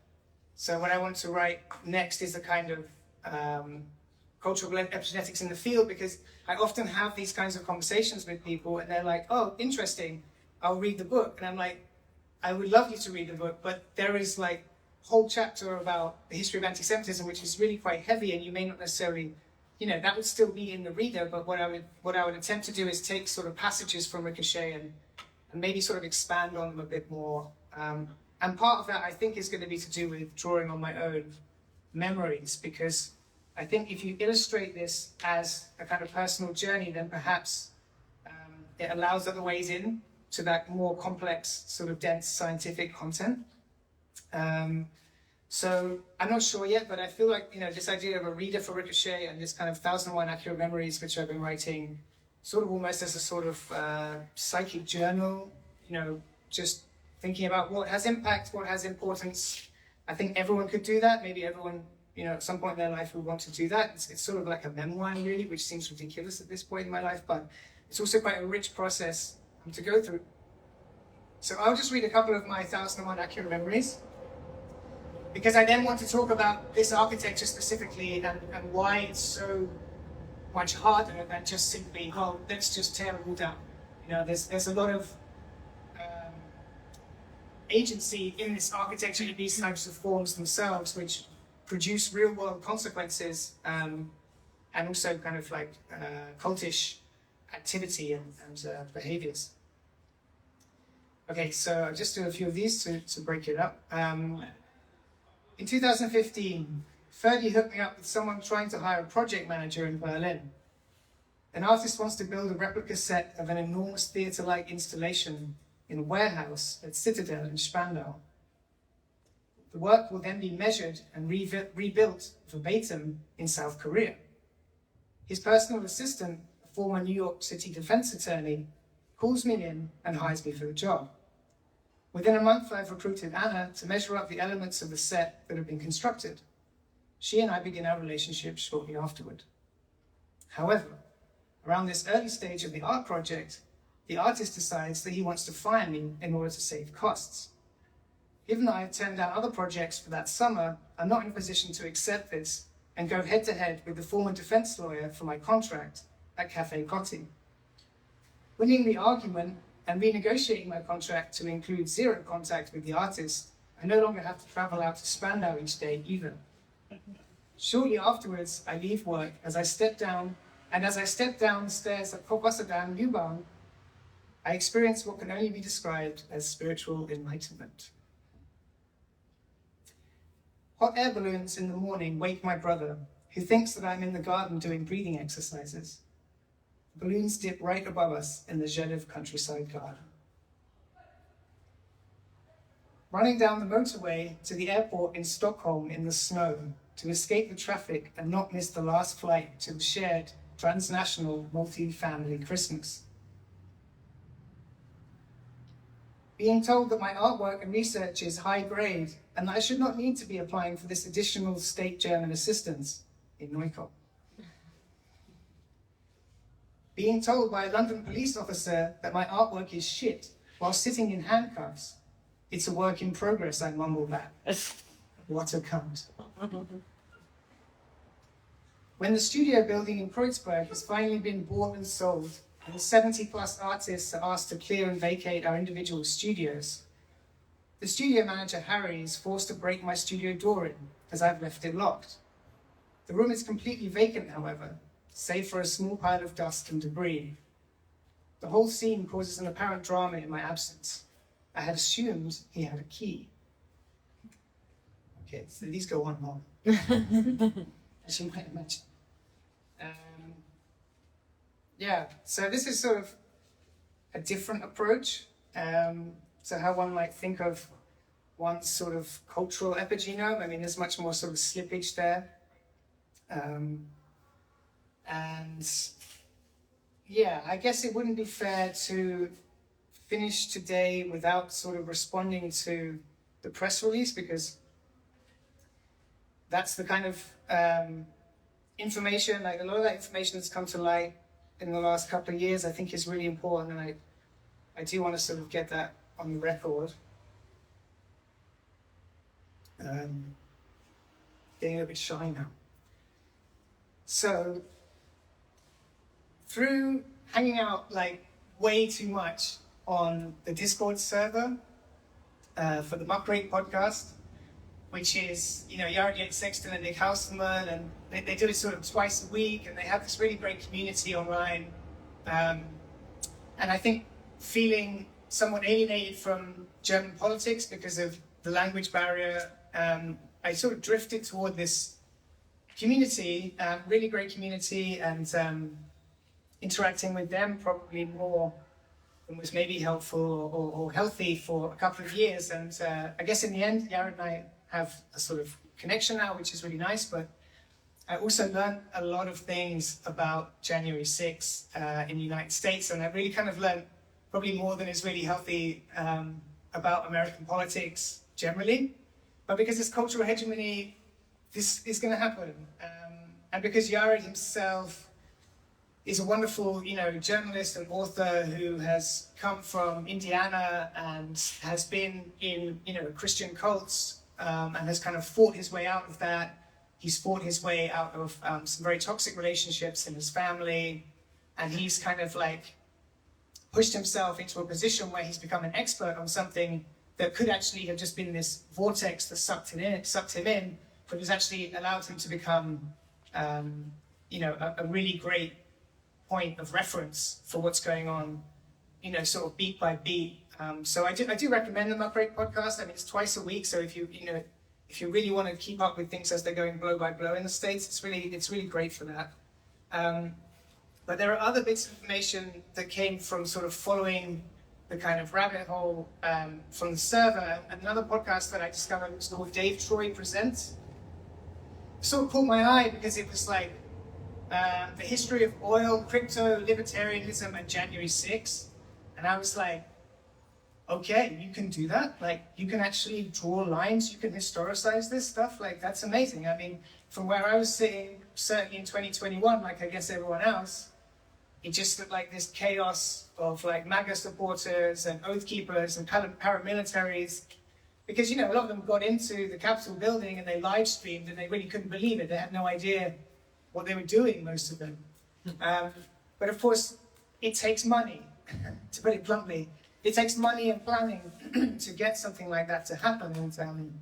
So what I want to write next is a kind of cultural epigenetics in the field, because I often have these kinds of conversations with people, and they're like, "Oh, interesting, I'll read the book," and I'm like, "I would love you to read the book, but there is like whole chapter about the history of anti-Semitism, which is really quite heavy, and you may not necessarily, that would still be in the reader. But what I would attempt to do is take sort of passages from Ricochet and maybe sort of expand on them a bit more. And part of that, I think, is going to be to do with drawing on my own memories, because I think if you illustrate this as a kind of personal journey, then perhaps it allows other ways in to that more complex, sort of dense scientific content. So I'm not sure yet, but I feel like, this idea of a reader for Ricochet and this kind of 1001 Accurate Memories, which I've been writing sort of almost as a sort of psychic journal, just thinking about what has impact, what has importance. I think everyone could do that. Maybe everyone, at some point in their life would want to do that. It's sort of like a memoir, really, which seems ridiculous at this point in my life, but it's also quite a rich process to go through. So I'll just read a couple of my 1001 Accurate Memories, because I then want to talk about this architecture specifically and why it's so much harder than just simply, let's just tear it all down. There's a lot of agency in this architecture, in these types of forms themselves, which produce real world consequences, and also kind of like cultish activity and behaviors. Okay, so I'll just do a few of these to break it up. In 2015, Ferdy hooked me up with someone trying to hire a project manager in Berlin. An artist wants to build a replica set of an enormous theatre-like installation in a warehouse at Citadel in Spandau. The work will then be measured and rebuilt verbatim in South Korea. His personal assistant, a former New York City defense attorney, calls me in and hires me for the job. Within a month, I've recruited Anna to measure up the elements of the set that have been constructed. She and I begin our relationship shortly afterward. However, around this early stage of the art project, the artist decides that he wants to fire me in order to save costs. Given that I have turned down other projects for that summer, I'm not in a position to accept this and go head-to-head with the former defense lawyer for my contract at Café Coty. Winning the argument and renegotiating my contract to include zero contact with the artist, I no longer have to travel out to Spandau each day either. Shortly afterwards, I leave work as I step down the stairs at Potsdam U-Bahn, I experience what can only be described as spiritual enlightenment. Hot air balloons in the morning wake my brother, who thinks that I'm in the garden doing breathing exercises. Balloons dip right above us in the Zhelev countryside garden. Running down the motorway to the airport in Stockholm in the snow to escape the traffic and not miss the last flight to the shared transnational multi-family Christmas. Being told that my artwork and research is high grade and that I should not need to be applying for this additional state German assistance in Neukölln. Being told by a London police officer that my artwork is shit while sitting in handcuffs. It's a work in progress, I mumble back. What a cunt. When the studio building in Kreuzberg has finally been bought and sold, and the 70+ artists are asked to clear and vacate our individual studios, the studio manager, Harry, is forced to break my studio door in, as I've left it locked. The room is completely vacant, however, save for a small pile of dust and debris. The whole scene causes an apparent drama in my absence. I had assumed he had a key. Okay, so these go on more, as you might imagine. Yeah, so this is sort of a different approach. So how one might think of one's sort of cultural epigenome. I mean, there's much more sort of slippage there. And yeah, I guess it wouldn't be fair to finish today without sort of responding to the press release, because that's the kind of information, like a lot of that information that's come to light in the last couple of years, I think is really important, and I do want to sort of get that on the record. Getting a bit shy now. So, through hanging out like way too much on the Discord server for the Muckrake podcast, which is, you know, Jarek Sexton and Nick Hauselman, and they do it sort of twice a week, and they have this really great community online. And I think feeling somewhat alienated from German politics because of the language barrier, I sort of drifted toward this community, really great community, and interacting with them probably more than was maybe helpful or healthy for a couple of years. And I guess in the end, Jared and I have a sort of connection now, which is really nice, but I also learned a lot of things about January 6th in the United States, and I really kind of learned probably more than is really healthy about American politics generally. But because it's cultural hegemony, this is going to happen. And because Jared himself is a wonderful, you know, journalist and author who has come from Indiana and has been in, you know, Christian cults, and has kind of fought his way out of that. He's fought his way out of some very toxic relationships in his family, and he's kind of like pushed himself into a position where he's become an expert on something that could actually have just been this vortex that sucked him in, but has actually allowed him to become, you know, a really great point of reference for what's going on, you know, sort of beat by beat. So I do recommend the Muckrake podcast. I mean, it's twice a week, so if you really want to keep up with things as they're going blow by blow in the States, it's really great for that. But there are other bits of information that came from sort of following the kind of rabbit hole from the server. Another podcast that I discovered was called Dave Troy Presents. It sort of caught my eye because it was like the history of oil, crypto, libertarianism, and January 6th. And I was like, okay, you can do that? Like, you can actually draw lines, you can historicize this stuff? Like, that's amazing. I mean, from where I was sitting, certainly in 2021, like I guess everyone else, it just looked like this chaos of like MAGA supporters and oath keepers and paramilitaries. Because, you know, a lot of them got into the Capitol building and they live streamed and they really couldn't believe it. They had no idea what they were doing, most of them. But of course, it takes money, to put it bluntly. It takes money and planning to get something like that to happen. And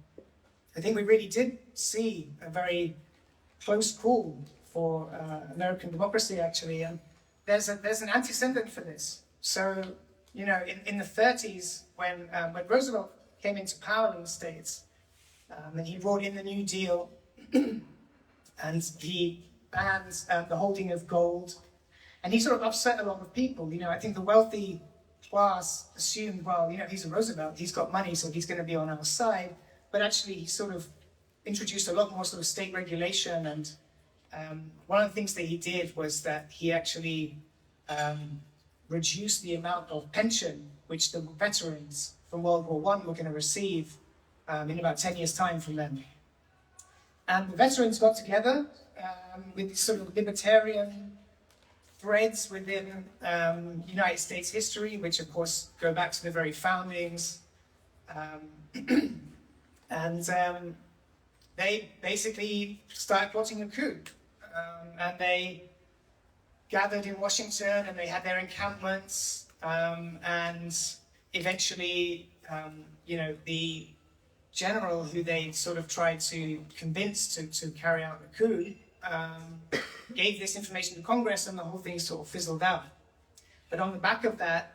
I think we really did see a very close call for American democracy, actually. And there's an antecedent for this. So, you know, in the 30s, when Roosevelt came into power in the States, and he brought in the New Deal, and he banned the holding of gold, and he sort of upset a lot of people. You know, I think the wealthy class assumed, well, you know, he's a Roosevelt, he's got money, so he's going to be on our side. But actually, he sort of introduced a lot more sort of state regulation, and one of the things that he did was that he actually reduced the amount of pension which the veterans from World War I were going to receive in about 10 years' time from them. And the veterans got together with this sort of libertarian threads within United States history, which of course go back to the very foundings. And they basically started plotting a coup. And they gathered in Washington and they had their encampments. And eventually, you know, the general who they sort of tried to convince to carry out the coup gave this information to Congress, and the whole thing sort of fizzled out. But on the back of that,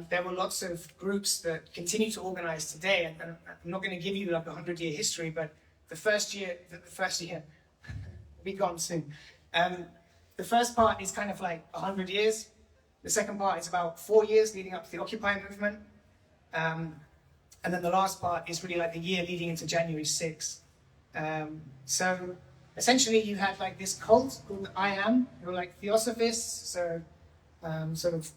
there were lots of groups that continue to organize today. And I'm not going to give you like a 100-year history, but the first year, will be gone soon. the first part is kind of like 100 years. The second part is about 4 years leading up to the Occupy movement. And then the last part is really like the year leading into January 6th. So essentially you had like this cult called I Am, who were like theosophists, so sort of,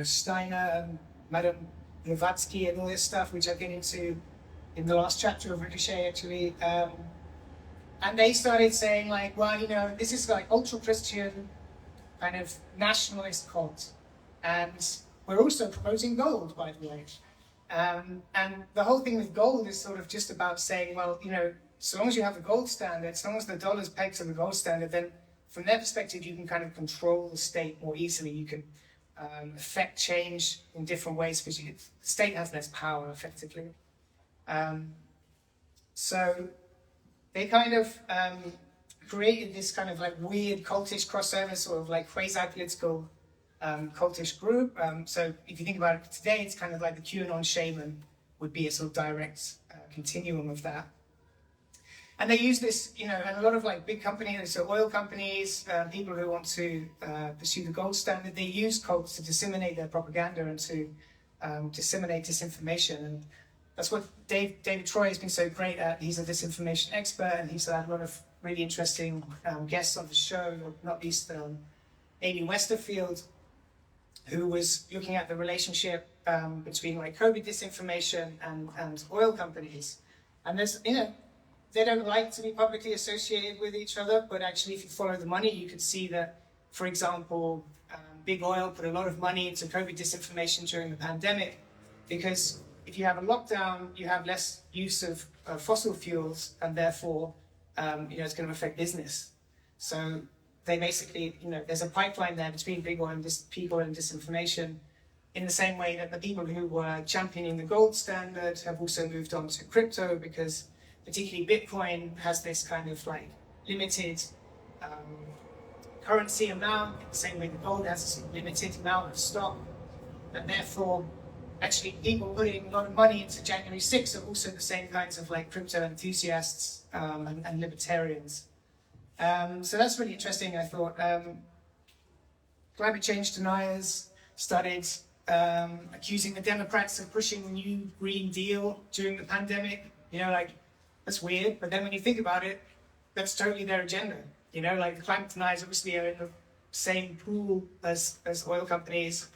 Steiner and Madame Blavatsky and all this stuff, which I get into in the last chapter of Ricochet actually. And they started saying like, well, this is like ultra-Christian kind of nationalist cult. And we're also promoting gold, by the way. And the whole thing with gold is sort of just about saying, well, so long as you have the gold standard, so long as the dollar's pegged to the gold standard, then from their perspective, you can kind of control the state more easily. You can affect change in different ways because the state has less power, effectively. So they kind of created this kind of like weird cultish crossover, sort of like quasi-political cultish group. So if you think about it today, it's kind of like the QAnon shaman would be a sort of direct continuum of that. And they use this, and a lot of like big companies, so oil companies, people who want to pursue the gold standard, they use cults to disseminate their propaganda and to disseminate disinformation. And that's what David Troy has been so great at. He's a disinformation expert, and he's had a lot of really interesting guests on the show, not least Amy Westerfield, who was looking at the relationship between like COVID disinformation and oil companies. And there's, they don't like to be publicly associated with each other, but actually if you follow the money, you could see that, for example, big oil put a lot of money into COVID disinformation during the pandemic, because if you have a lockdown, you have less use of fossil fuels, and therefore, it's going to affect business. So they basically, there's a pipeline there between big oil and people and disinformation, in the same way that the people who were championing the gold standard have also moved on to crypto, because particularly Bitcoin has this kind of like limited currency amount, in the same way the gold has a limited amount of stock, and therefore actually people putting a lot of money into January 6th are also the same kinds of like crypto enthusiasts and libertarians. So that's really interesting, I thought. Climate change deniers started accusing the Democrats of pushing the new Green Deal during the pandemic. That's weird, but then when you think about it, that's totally their agenda. The climate deniers obviously are in the same pool as oil companies,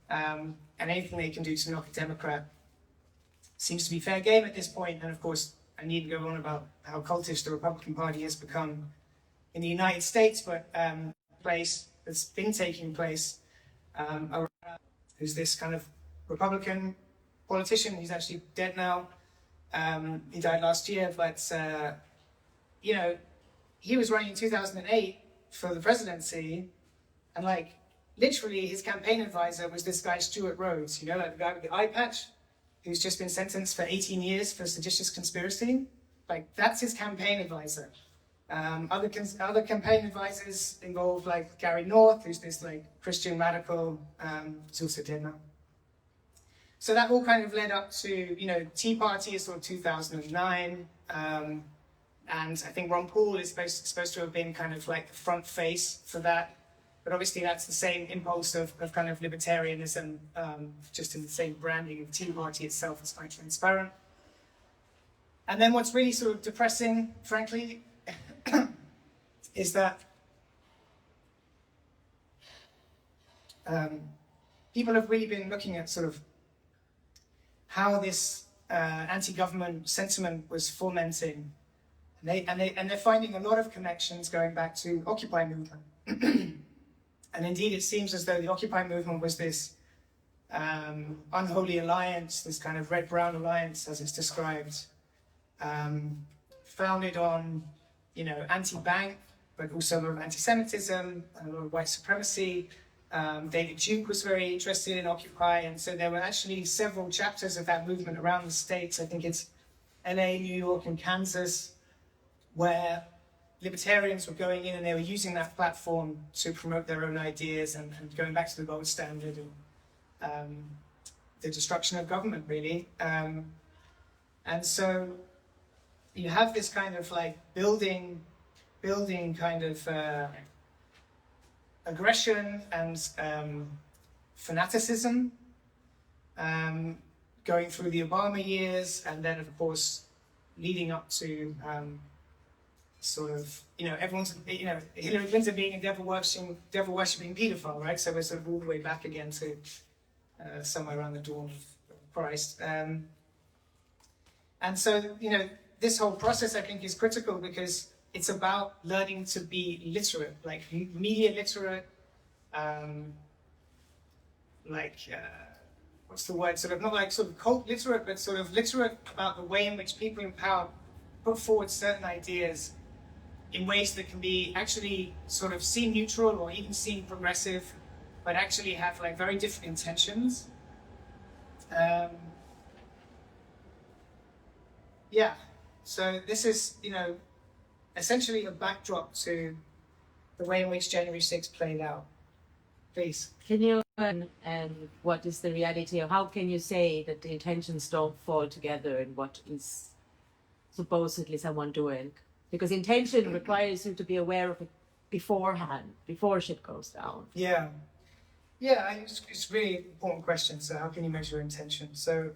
and anything they can do to knock a Democrat seems to be fair game at this point. And of course, I need to go on about how cultish the Republican Party has become in the United States, but place that's been taking place, who's this kind of Republican politician. He's actually dead now. He died last year, but he was running in 2008 for the presidency, and like literally his campaign advisor was this guy Stuart Rhodes, like the guy with the eye patch, who's just been sentenced for 18 years for seditious conspiracy. Like that's his campaign advisor. Other campaign advisors involve like Gary North, who's this like Christian radical, who's also dead now. So that all kind of led up to, Tea Party is sort of 2009. And I think Ron Paul is supposed to have been kind of like the front face for that. But obviously that's the same impulse of kind of libertarianism, just in the same branding of the Tea Party itself is quite transparent. And then what's really sort of depressing, frankly, is that people have really been looking at sort of how this anti-government sentiment was fomenting, and they're finding a lot of connections going back to Occupy movement. And indeed, it seems as though the Occupy movement was this unholy alliance, this kind of red-brown alliance, as it's described, founded on, anti-bank, but also a lot of anti-Semitism, and a lot of white supremacy. David Duke was very interested in Occupy, and so there were actually several chapters of that movement around the states. I think it's LA, New York, and Kansas, where libertarians were going in and they were using that platform to promote their own ideas and going back to the gold standard and the destruction of government, really. And so you have this kind of like building kind of aggression and fanaticism, going through the Obama years, and then of course leading up to sort of, everyone's, Hillary Clinton being a devil worshipping pedophile, right? So we're sort of all the way back again to somewhere around the dawn of Christ. And so, this whole process I think is critical because it's about learning to be literate, like media literate, what's the word? Sort of not like sort of cult literate, but sort of literate about the way in which people in power put forward certain ideas in ways that can be actually sort of seem neutral or even seem progressive, but actually have like very different intentions. Yeah, so this is, essentially a backdrop to the way in which January 6th played out. Please. Can you, and what is the reality, or how can you say that the intentions don't fall together in what is supposedly someone doing? Because intention requires you to be aware of it beforehand, before shit goes down. Yeah, it's a really important question. So how can you measure intention? So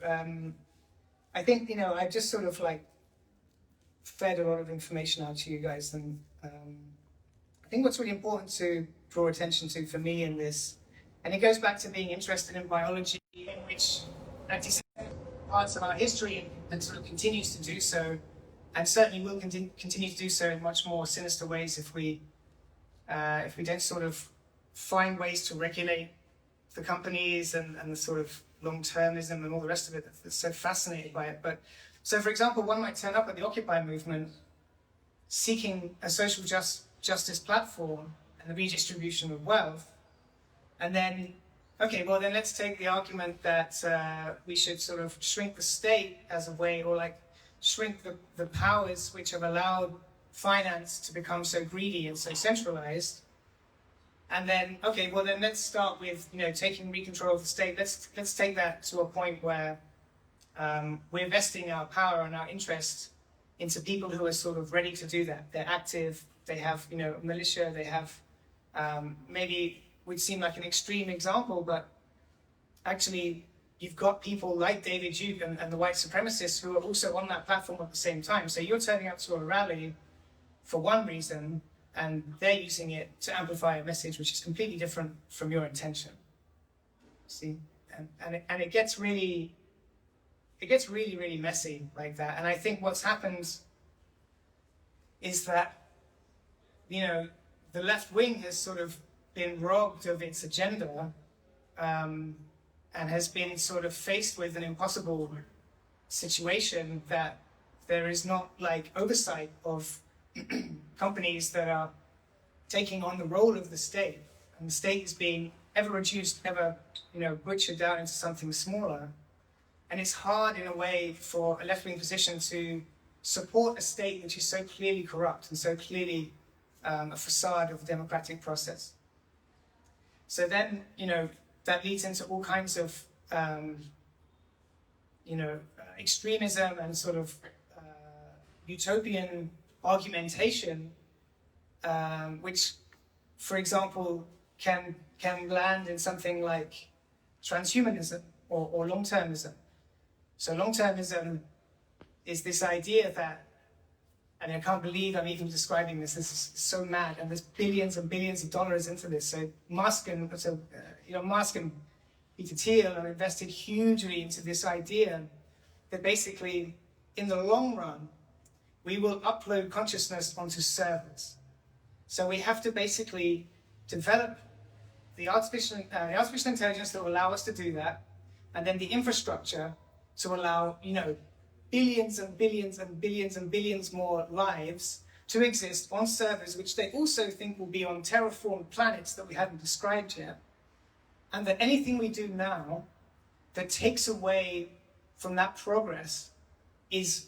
I think, I just sort of like fed a lot of information out to you guys, and I think what's really important to draw attention to for me in this, and it goes back to being interested in biology, in which 97 parts of our history and sort of continues to do so, and certainly will continue to do so in much more sinister ways if we don't sort of find ways to regulate the companies and the sort of long-termism and all the rest of it that's so fascinated by it. But so, for example, one might turn up at the Occupy movement seeking a social justice platform and the redistribution of wealth, and then, okay, well then let's take the argument that we should sort of shrink the state as a way, or like shrink the powers which have allowed finance to become so greedy and so centralized. And then, okay, well then let's start with, taking control of the state. Let's take that to a point where we're investing our power and our interest into people who are sort of ready to do that. They're active, they have, militia, they have, maybe would seem like an extreme example, but actually you've got people like David Duke and the white supremacists who are also on that platform at the same time. So you're turning up to a rally for one reason, and they're using it to amplify a message which is completely different from your intention. See, and it gets really, really messy like that. And I think what's happened is that, the left wing has sort of been robbed of its agenda, and has been sort of faced with an impossible situation that there is not like oversight of companies that are taking on the role of the state, and the state is being ever reduced, ever butchered down into something smaller. And it's hard in a way for a left-wing position to support a state which is so clearly corrupt and so clearly a facade of the democratic process. So then, that leads into all kinds of, extremism and sort of utopian argumentation, which, for example, can land in something like transhumanism or long-termism. So long-termism is this idea that, and I can't believe I'm even describing this is so mad, and there's billions and billions of dollars into this. So Musk and Peter Thiel have invested hugely into this idea that basically, in the long run, we will upload consciousness onto servers. So we have to basically develop the artificial intelligence that will allow us to do that, and then the infrastructure to allow, billions and billions and billions and billions more lives to exist on servers, which they also think will be on terraformed planets that we haven't described yet. And that anything we do now that takes away from that progress is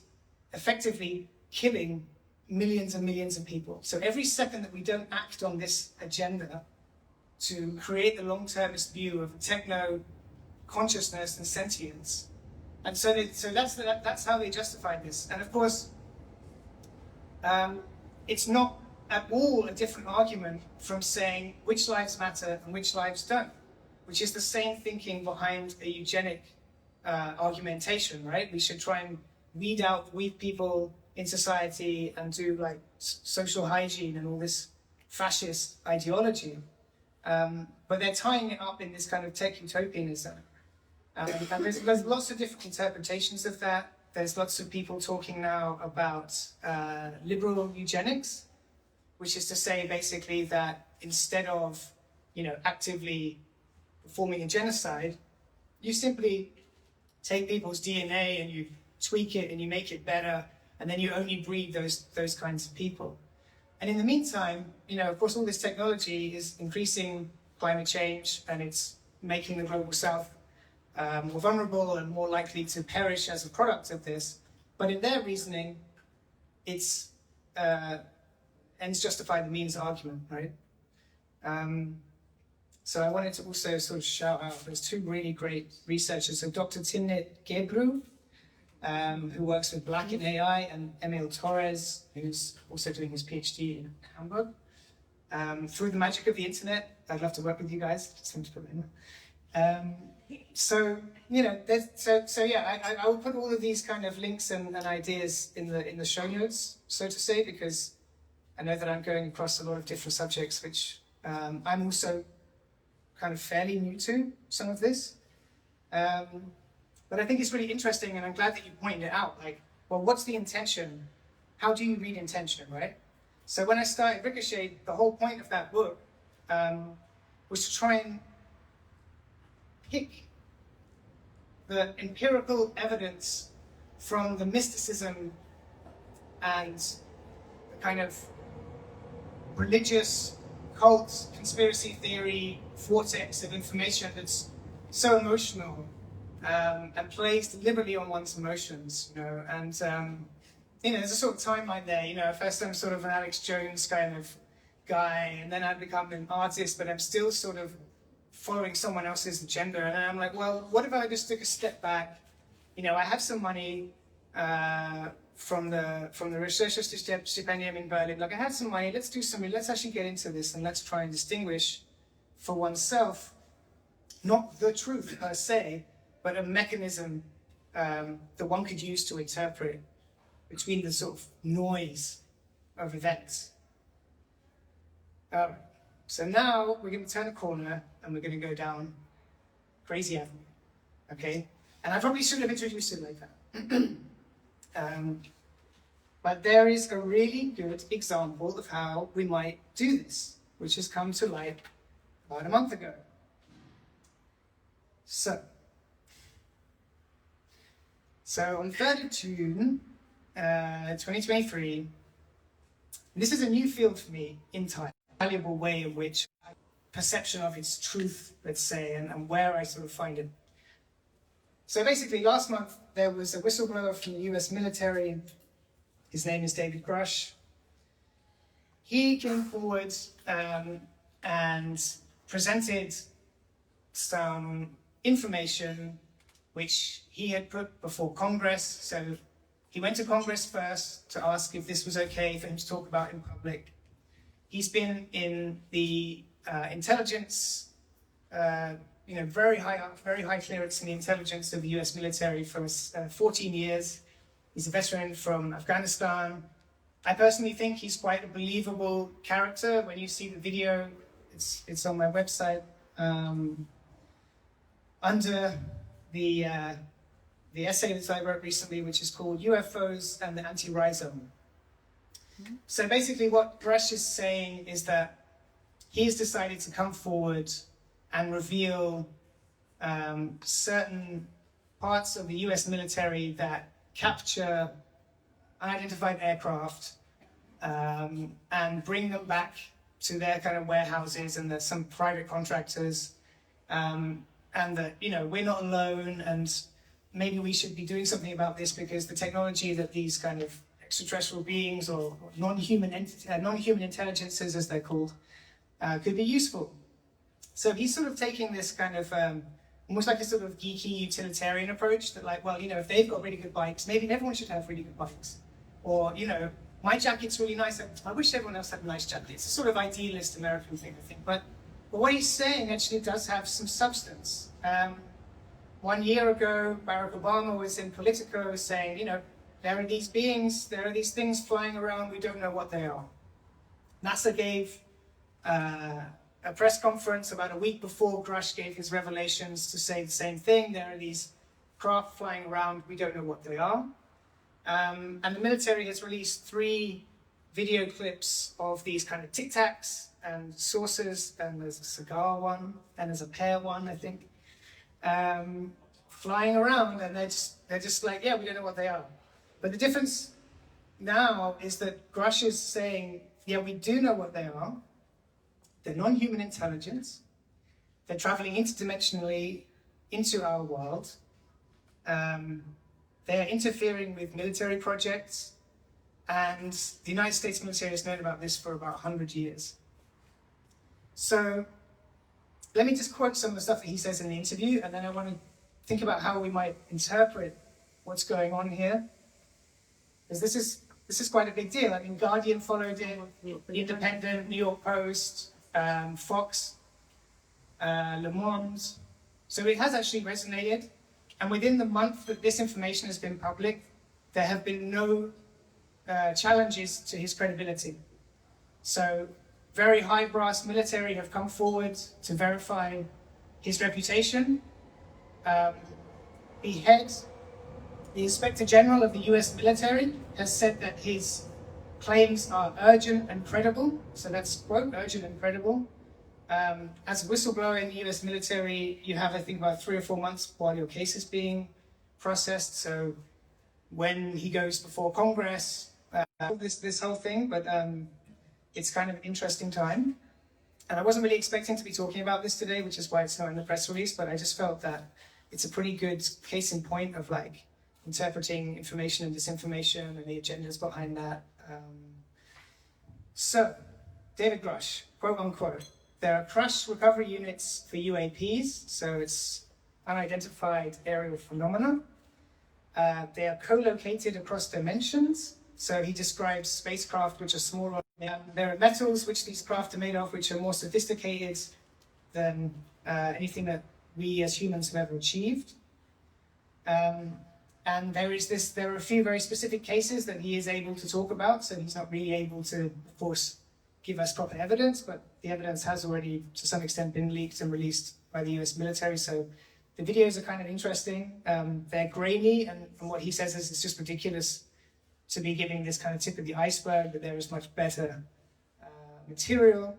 effectively killing millions and millions of people. So every second that we don't act on this agenda to create the long-termist view of techno consciousness and sentience, and so that's how they justified this. And of course, it's not at all a different argument from saying which lives matter and which lives don't, which is the same thinking behind a eugenic argumentation, right? We should try and weed out the weak people in society and do like social hygiene and all this fascist ideology. But they're tying it up in this kind of tech utopianism. And there's lots of different interpretations of that. There's lots of people talking now about liberal eugenics, which is to say basically that instead of, actively performing a genocide, you simply take people's DNA and you tweak it and you make it better, and then you only breed those kinds of people. And in the meantime, of course, all this technology is increasing climate change, and it's making the global south more vulnerable and more likely to perish as a product of this. But in their reasoning, it's ends justify the means argument, right? So I wanted to also sort of shout out, there's two really great researchers. So Dr. Timnit Gebru, who works with Black in AI, and Emil Torres, who's also doing his PhD in Hamburg. Through the magic of the internet, I'd love to work with you guys. Just want to put it in. I will put all of these kind of links and ideas in the show notes, so to say, because I know that I'm going across a lot of different subjects, which I'm also kind of fairly new to some of this. But I think it's really interesting, and I'm glad that you pointed it out. Like, well, what's the intention? How do you read intention, right? So when I started Ricochet, the whole point of that book was to try and pick the empirical evidence from the mysticism and the kind of religious, cult, conspiracy theory vortex of information that's so emotional and plays deliberately on one's emotions, and there's a sort of timeline there, first I'm sort of an Alex Jones kind of guy, and then I become an artist, but I'm still sort of following someone else's agenda, and then I'm like, well, what if I just took a step back? I have some money from the Researcher Stipendium in Berlin. Like, I have some money, let's actually get into this, and let's try and distinguish for oneself, not the truth per se, but a mechanism that one could use to interpret between the sort of noise of events. So now we're going to turn a corner and we're going to go down Crazy Avenue, okay? And I probably shouldn't have introduced it like that. But there is a really good example of how we might do this, which has come to light about a month ago. So on 3rd of June, 2023, this is a new field for me in time, a valuable way in which perception of its truth, let's say, and where I sort of find it. So basically, last month, there was a whistleblower from the US military. His name is David Grush. He came forward and presented some information which he had put before Congress. So he went to Congress first to ask if this was okay for him to talk about in public. He's been in the intelligence, very high clearance in the intelligence of the US military for 14 years. He's a veteran from Afghanistan. I personally think he's quite a believable character. When you see the video, it's on my website. Under the essay that I wrote recently, which is called UFOs and the Anti-Rhizome. So basically what Grush is saying is that he has decided to come forward and reveal certain parts of the US military that capture unidentified aircraft and bring them back to their kind of warehouses, and there's some private contractors, and that, we're not alone, and maybe we should be doing something about this because the technology that these kind of extraterrestrial beings or non-human intelligences, as they're called, could be useful. So he's sort of taking this kind of almost like a sort of geeky utilitarian approach that, like, well, if they've got really good bikes, maybe everyone should have really good bikes. Or, my jacket's really nice. I wish everyone else had a nice jacket. It's a sort of idealist American thing, I think. But what he's saying actually does have some substance. 1 year ago, Barack Obama was in Politico saying, you know, there are these beings, there are these things flying around, we don't know what they are. NASA gave a press conference about a week before Grush gave his revelations to say the same thing. There are these craft flying around, we don't know what they are. And the military has released 3 video clips of these kind of Tic Tacs and saucers, and there's a cigar one, and there's a pear one, I think, flying around, and they're just like, yeah, we don't know what they are. But the difference now is that Grush is saying, yeah, we do know what they are. They're non-human intelligence. They're traveling interdimensionally into our world. They're interfering with military projects, and the United States military has known about this for about 100 years. So let me just quote some of the stuff that he says in the interview, and then I want to think about how we might interpret what's going on here. Because this is quite a big deal. I mean, Guardian followed it, Independent, New York Post, Fox, Le Monde. So it has actually resonated. And within the month that this information has been public, there have been no challenges to his credibility. So very high brass military have come forward to verify his reputation. The Inspector General of the US military has said that his claims are urgent and credible. So that's, quote, urgent and credible. As a whistleblower in the US military, you have, I think, about 3 or 4 months while your case is being processed. So when he goes before Congress, this whole thing, but it's kind of an interesting time. And I wasn't really expecting to be talking about this today, which is why it's not in the press release, but I just felt that it's a pretty good case in point of like interpreting information and disinformation and the agendas behind that. So, David Grush, quote unquote, there are crash recovery units for UAPs, so it's unidentified aerial phenomena. They are co-located across dimensions. So he describes spacecraft which are smaller. There are metals which these craft are made of, which are more sophisticated than anything that we as humans have ever achieved. And there are a few very specific cases that he is able to talk about, so he's not really able to, of course, give us proper evidence, but the evidence has already, to some extent, been leaked and released by the US military, so the videos are kind of interesting. They're grainy, and what he says is it's just ridiculous to be giving this kind of tip of the iceberg, but there is much better material.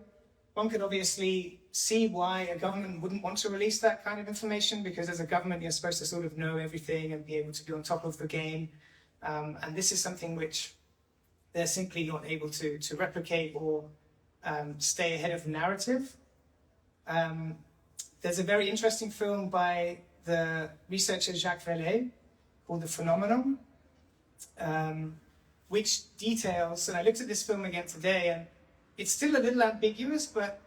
One could obviously see why a government wouldn't want to release that kind of information, because as a government, you're supposed to sort of know everything and be able to be on top of the game. And this is something which they're simply not able to replicate or stay ahead of the narrative. There's a very interesting film by the researcher Jacques Vallée called The Phenomenon, which details, and I looked at this film again today, and it's still a little ambiguous, but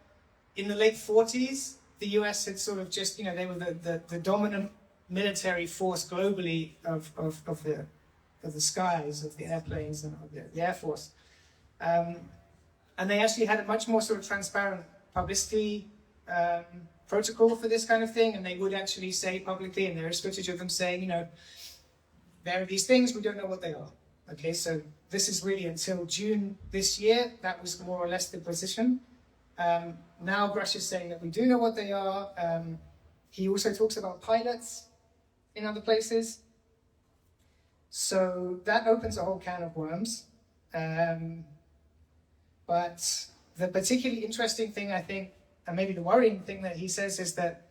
in the late 40s, the US had sort of just, they were the dominant military force globally of the skies, of the airplanes and of the Air Force. And they actually had a much more sort of transparent publicity protocol for this kind of thing, and they would actually say publicly, and there is footage of them saying, there are these things, we don't know what they are. Okay, so this is really until June this year, that was more or less the position. Now Grush is saying that we do know what they are. He also talks about pilots in other places. So that opens a whole can of worms. But the particularly interesting thing, I think, and maybe the worrying thing that he says, is that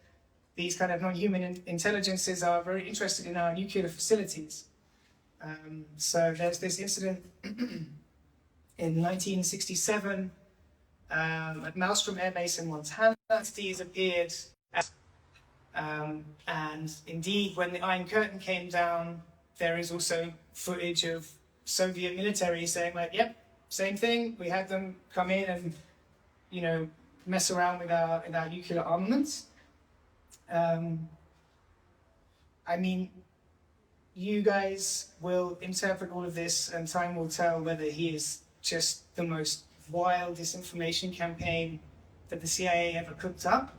these kind of non-human intelligences are very interested in our nuclear facilities. So there's this incident in 1967 at Maelstrom Air Base in Montana. Entities appeared, and indeed, when the Iron Curtain came down, there is also footage of Soviet military saying, like, yep, same thing. We had them come in and, mess around with our nuclear armaments. I mean, you guys will interpret all of this, and time will tell whether he is just the most wild disinformation campaign that the CIA ever cooked up.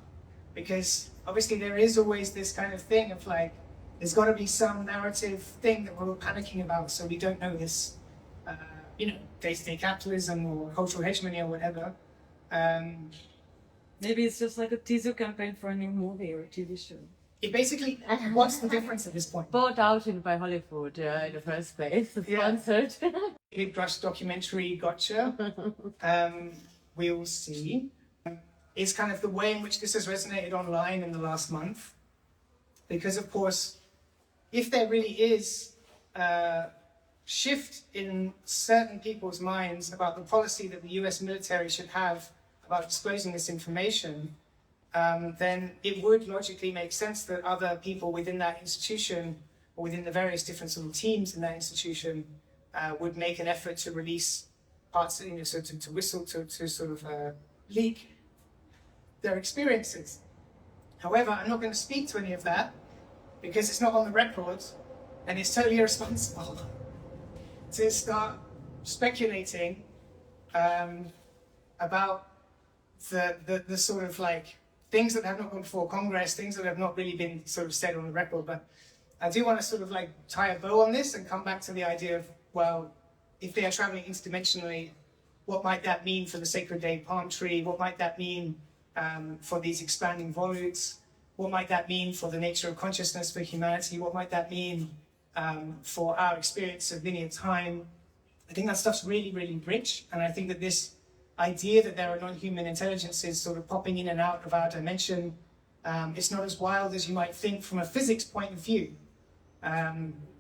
Because obviously there is always this kind of thing of like, there's got to be some narrative thing that we're all panicking about, so we don't notice, day-to-day capitalism or cultural hegemony or whatever. Maybe it's just like a teaser campaign for a new movie or a TV show. It basically, what's the difference at this point? Bought out in by Hollywood in the first place, sponsored. Big Brush documentary, gotcha. We will see. Is kind of the way in which this has resonated online in the last month. Because of course, if there really is a shift in certain people's minds about the policy that the US military should have about disclosing this information, then it would logically make sense that other people within that institution or within the various different sort of teams in that institution would make an effort to release parts, so to whistle, to sort of leak their experiences. However, I'm not going to speak to any of that because it's not on the record and it's totally irresponsible to start speculating about the sort of like things that have not gone before Congress, things that have not really been sort of said on the record. But I do want to sort of like tie a bow on this and come back to the idea of, well, if they are traveling interdimensionally, what might that mean for the Sacred Day palm tree? What might that mean for these expanding volutes? What might that mean for the nature of consciousness for humanity? What might that mean for our experience of linear time? I think that stuff's really, really rich. And I think that this idea that there are non-human intelligences sort of popping in and out of our dimension, it's not as wild as you might think from a physics point of view.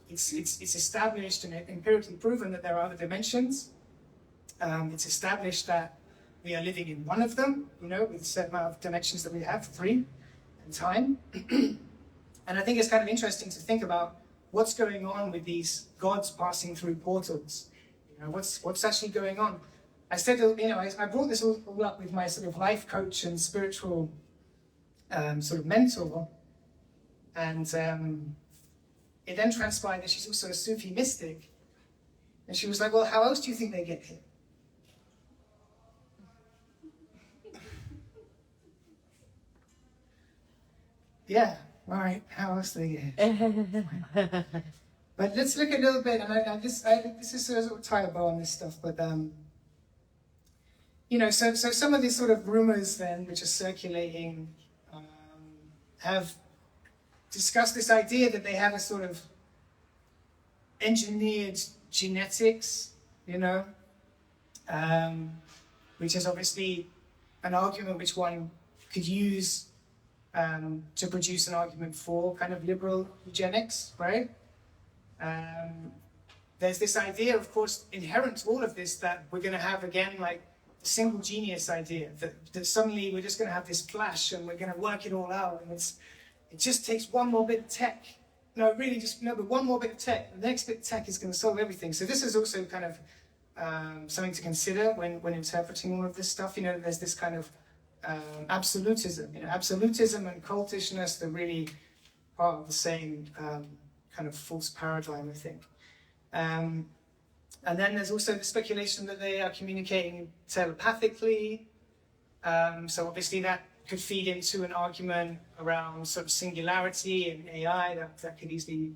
It's established and empirically proven that there are other dimensions. It's established that we are living in one of them, with a certain amount of dimensions that we have, 3 in time. And I think it's kind of interesting to think about what's going on with these gods passing through portals. What's actually going on? I said, I brought this all up with my sort of life coach and spiritual sort of mentor. And it then transpired that she's also a Sufi mystic. And she was like, well, how else do you think they get here? Yeah, all right, how else do they get here? But let's look a little bit, and this is sort of tie a bow on this stuff, but so some of these sort of rumors then, which are circulating, have discussed this idea that they have a sort of engineered genetics, which is obviously an argument which one could use to produce an argument for kind of liberal eugenics, right? There's this idea, of course, inherent to all of this, that we're going to have, again, like the single genius idea, that suddenly we're just going to have this flash and we're going to work it all out, and it just takes one more bit of tech. But one more bit of tech, and the next bit of tech is going to solve everything. So this is also kind of something to consider when interpreting all of this stuff. There's this kind of absolutism. Absolutism and cultishness, they're really part of the same kind of false paradigm, I think. And then there's also the speculation that they are communicating telepathically. So obviously that could feed into an argument around sort of singularity and AI that could easily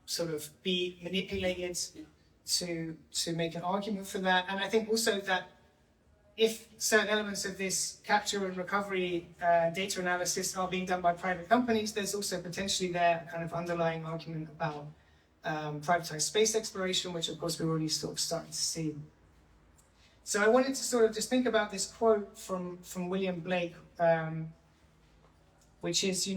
sort of be manipulated to make an argument for that. And I think also that if certain elements of this capture and recovery data analysis are being done by private companies, there's also potentially there a kind of underlying argument about privatized space exploration, which of course we're already sort of starting to see. So I wanted to sort of just think about this quote from William Blake, which is,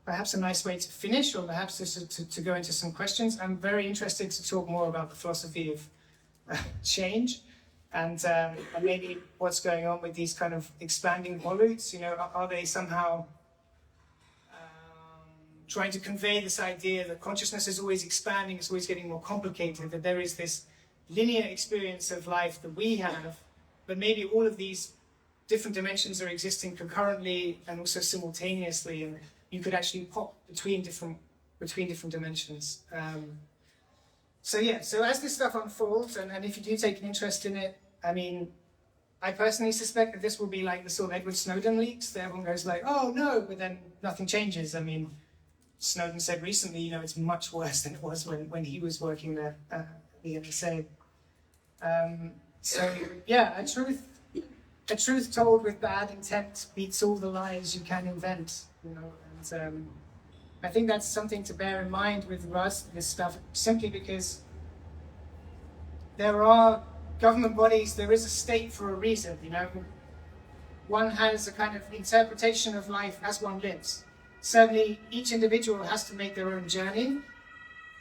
perhaps a nice way to finish, or perhaps just to go into some questions. I'm very interested to talk more about the philosophy of change. And maybe what's going on with these kind of expanding volutes, are they somehow trying to convey this idea that consciousness is always expanding, it's always getting more complicated, that there is this linear experience of life that we have, but maybe all of these different dimensions are existing concurrently and also simultaneously, and you could actually pop between different dimensions. So yeah, so as this stuff unfolds, and if you do take an interest in it, I mean, I personally suspect that this will be like the sort of Edward Snowden leaks, that everyone goes like, oh no, but then nothing changes. I mean, Snowden said recently, you know, it's much worse than it was when he was working there at the NSA. So yeah, a truth told with bad intent beats all the lies you can invent, you know, and I think that's something to bear in mind with this stuff, simply because there are government bodies, there is a state for a reason, you know. One has a kind of interpretation of life as one lives. Certainly, each individual has to make their own journey,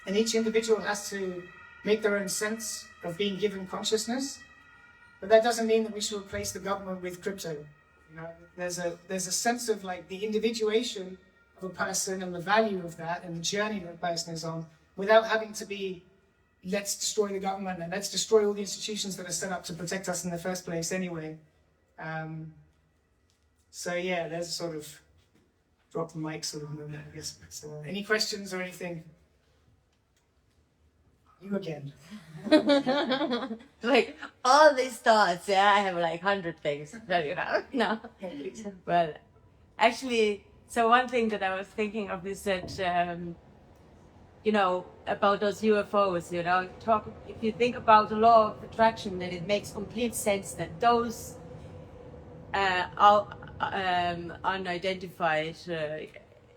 and each individual has to make their own sense of being given consciousness. But that doesn't mean that we should replace the government with crypto. You know, there's a sense of like the individuation of a person and the value of that and the journey that a person is on, without having to be, let's destroy the government and let's destroy all the institutions that are set up to protect us in the first place anyway. So yeah, there's a sort of drop the mic sort of moment, I guess. So, any questions or anything? You again. Like all these thoughts, yeah, I have like 100 things to tell you now. No, well, actually, so one thing that I was thinking of is that, you know, about those UFOs, you know, if you think about the law of attraction, then it makes complete sense that those unidentified,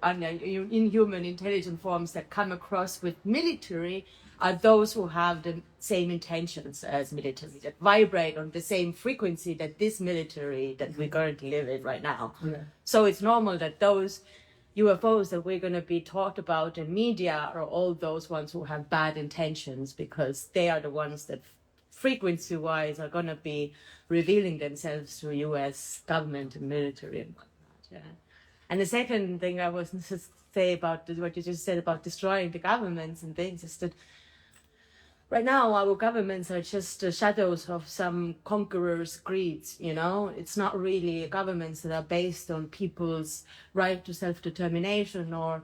inhuman intelligent forms that come across with military are those who have the same intentions as military, that vibrate on the same frequency that this military that we currently live in right now. Yeah. So it's normal that those UFOs that we're going to be taught about in media are all those ones who have bad intentions, because they are the ones that frequency-wise are going to be revealing themselves to U.S. government and military and whatnot. Yeah. And the second thing I was to say about what you just said about destroying the governments and things is that right now our governments are just the shadows of some conqueror's greed, you know. It's not really governments that are based on people's right to self-determination or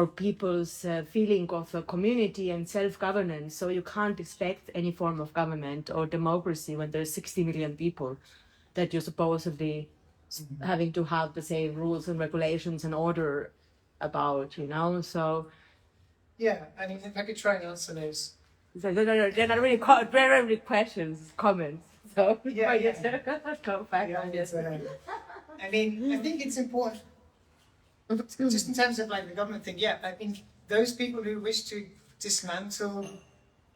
people's feeling of a community and self-governance. So you can't expect any form of government or democracy when there's 60 million people that you're supposedly having to have the same rules and regulations and order about, you know. So Yeah, I mean, if I could try and answer those. so they're not really very really questions, comments. So Yeah, go back Yeah, on this. I mean, I think it's important, just in terms of like the government thing. Yeah, I mean, those people who wish to dismantle,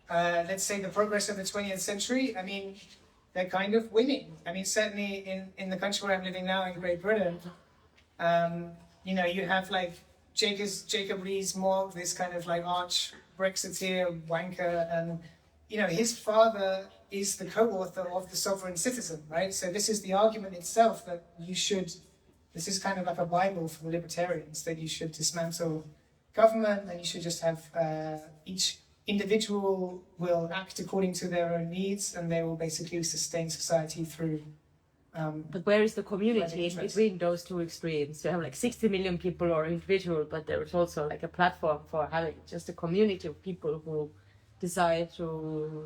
let's say, the progress of the 20th century, I mean, they're kind of winning. I mean, certainly in the country where I'm living now, in Great Britain, you know, you have like Jacob Rees-Mogg, this kind of like arch Brexiteer wanker, and you know, his father is the co-author of The Sovereign Citizen, right? So this is the argument itself that you should, this is kind of like a Bible for the libertarians, that you should dismantle government and you should just have each individual will act according to their own needs and they will basically sustain society through But where is the community in interest. between those two extremes? You have like 60 million people or individual, but there is also like a platform for having just a community of people who decide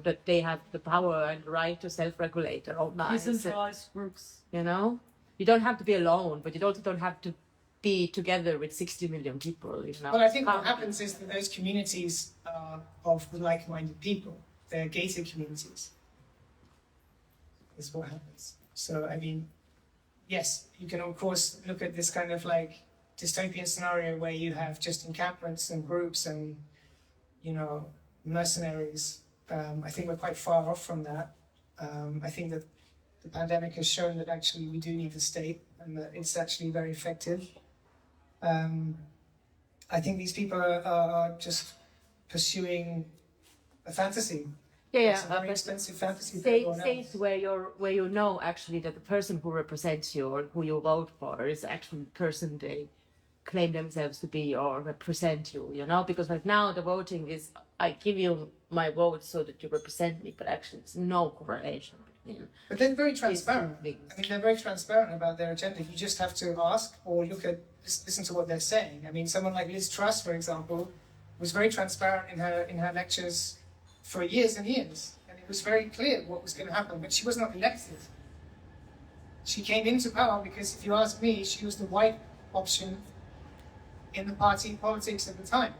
that they have the power and the right to self-regulate their own lives. Decentralized groups. You know, you don't have to be alone, but you also don't have to be together with 60 million people. You know. Well, I think what happens is that those communities are of like-minded people. They're gated communities. Is what happens. So, I mean, yes, you can of course look at this kind of like dystopian scenario where you have just encampments and groups and, you know, mercenaries. I think we're quite far off from that. I think that the pandemic has shown that actually we do need the state and that it's actually very effective. I think these people are just pursuing a fantasy. It's a very expensive fantasy for everyone States else. where you know actually that the person who represents you or who you vote for is actually the person they claim themselves to be or represent you, you know, because right now the voting is I give you my vote so that you represent me, but actually there's no correlation between But they're very transparent. I mean, they're very transparent about their agenda. You just have to ask or listen to what they're saying. I mean, someone like Liz Truss, for example, was very transparent in her lectures for years and years, and it was very clear what was going to happen. But she was not elected. She came into power because, if you ask me, she was the white option in the party politics at the time.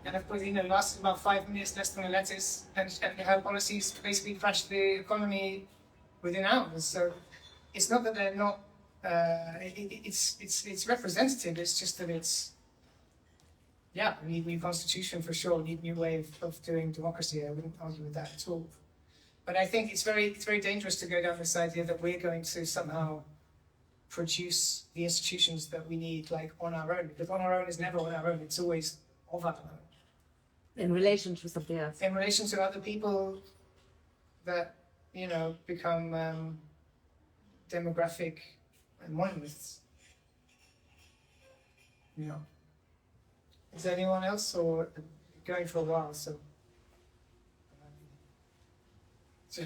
And of course, lasted about 5 minutes, less than a lettuce, and her policies basically crashed the economy within hours. So it's not that they're not. It's representative. It's just that it's. Yeah, we need a new constitution for sure. We need a new way of doing democracy. I wouldn't argue with that at all. But I think it's very dangerous to go down this idea that we're going to somehow produce the institutions that we need, like, on our own. Because on our own is never on our own. It's always of our own. In relation to something else. In relation to other people that, become demographic monoliths. Is there anyone else, or going for a while? So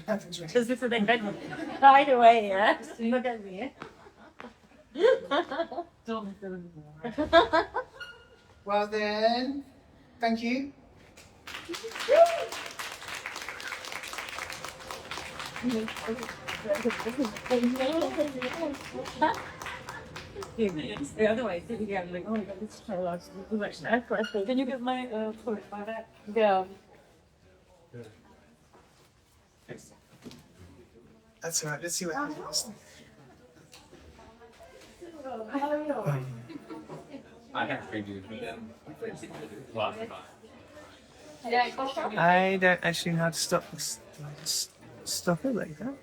nothing's ready. Just listen right away, yeah? Look at me. Well then, thank you. The other way, sitting down, like, oh my god, this is so large. Too much effort. Can you get my foot by that? Yeah. That's all right. Let's see what happens. I have previews for them. I don't actually know how to stop it like that.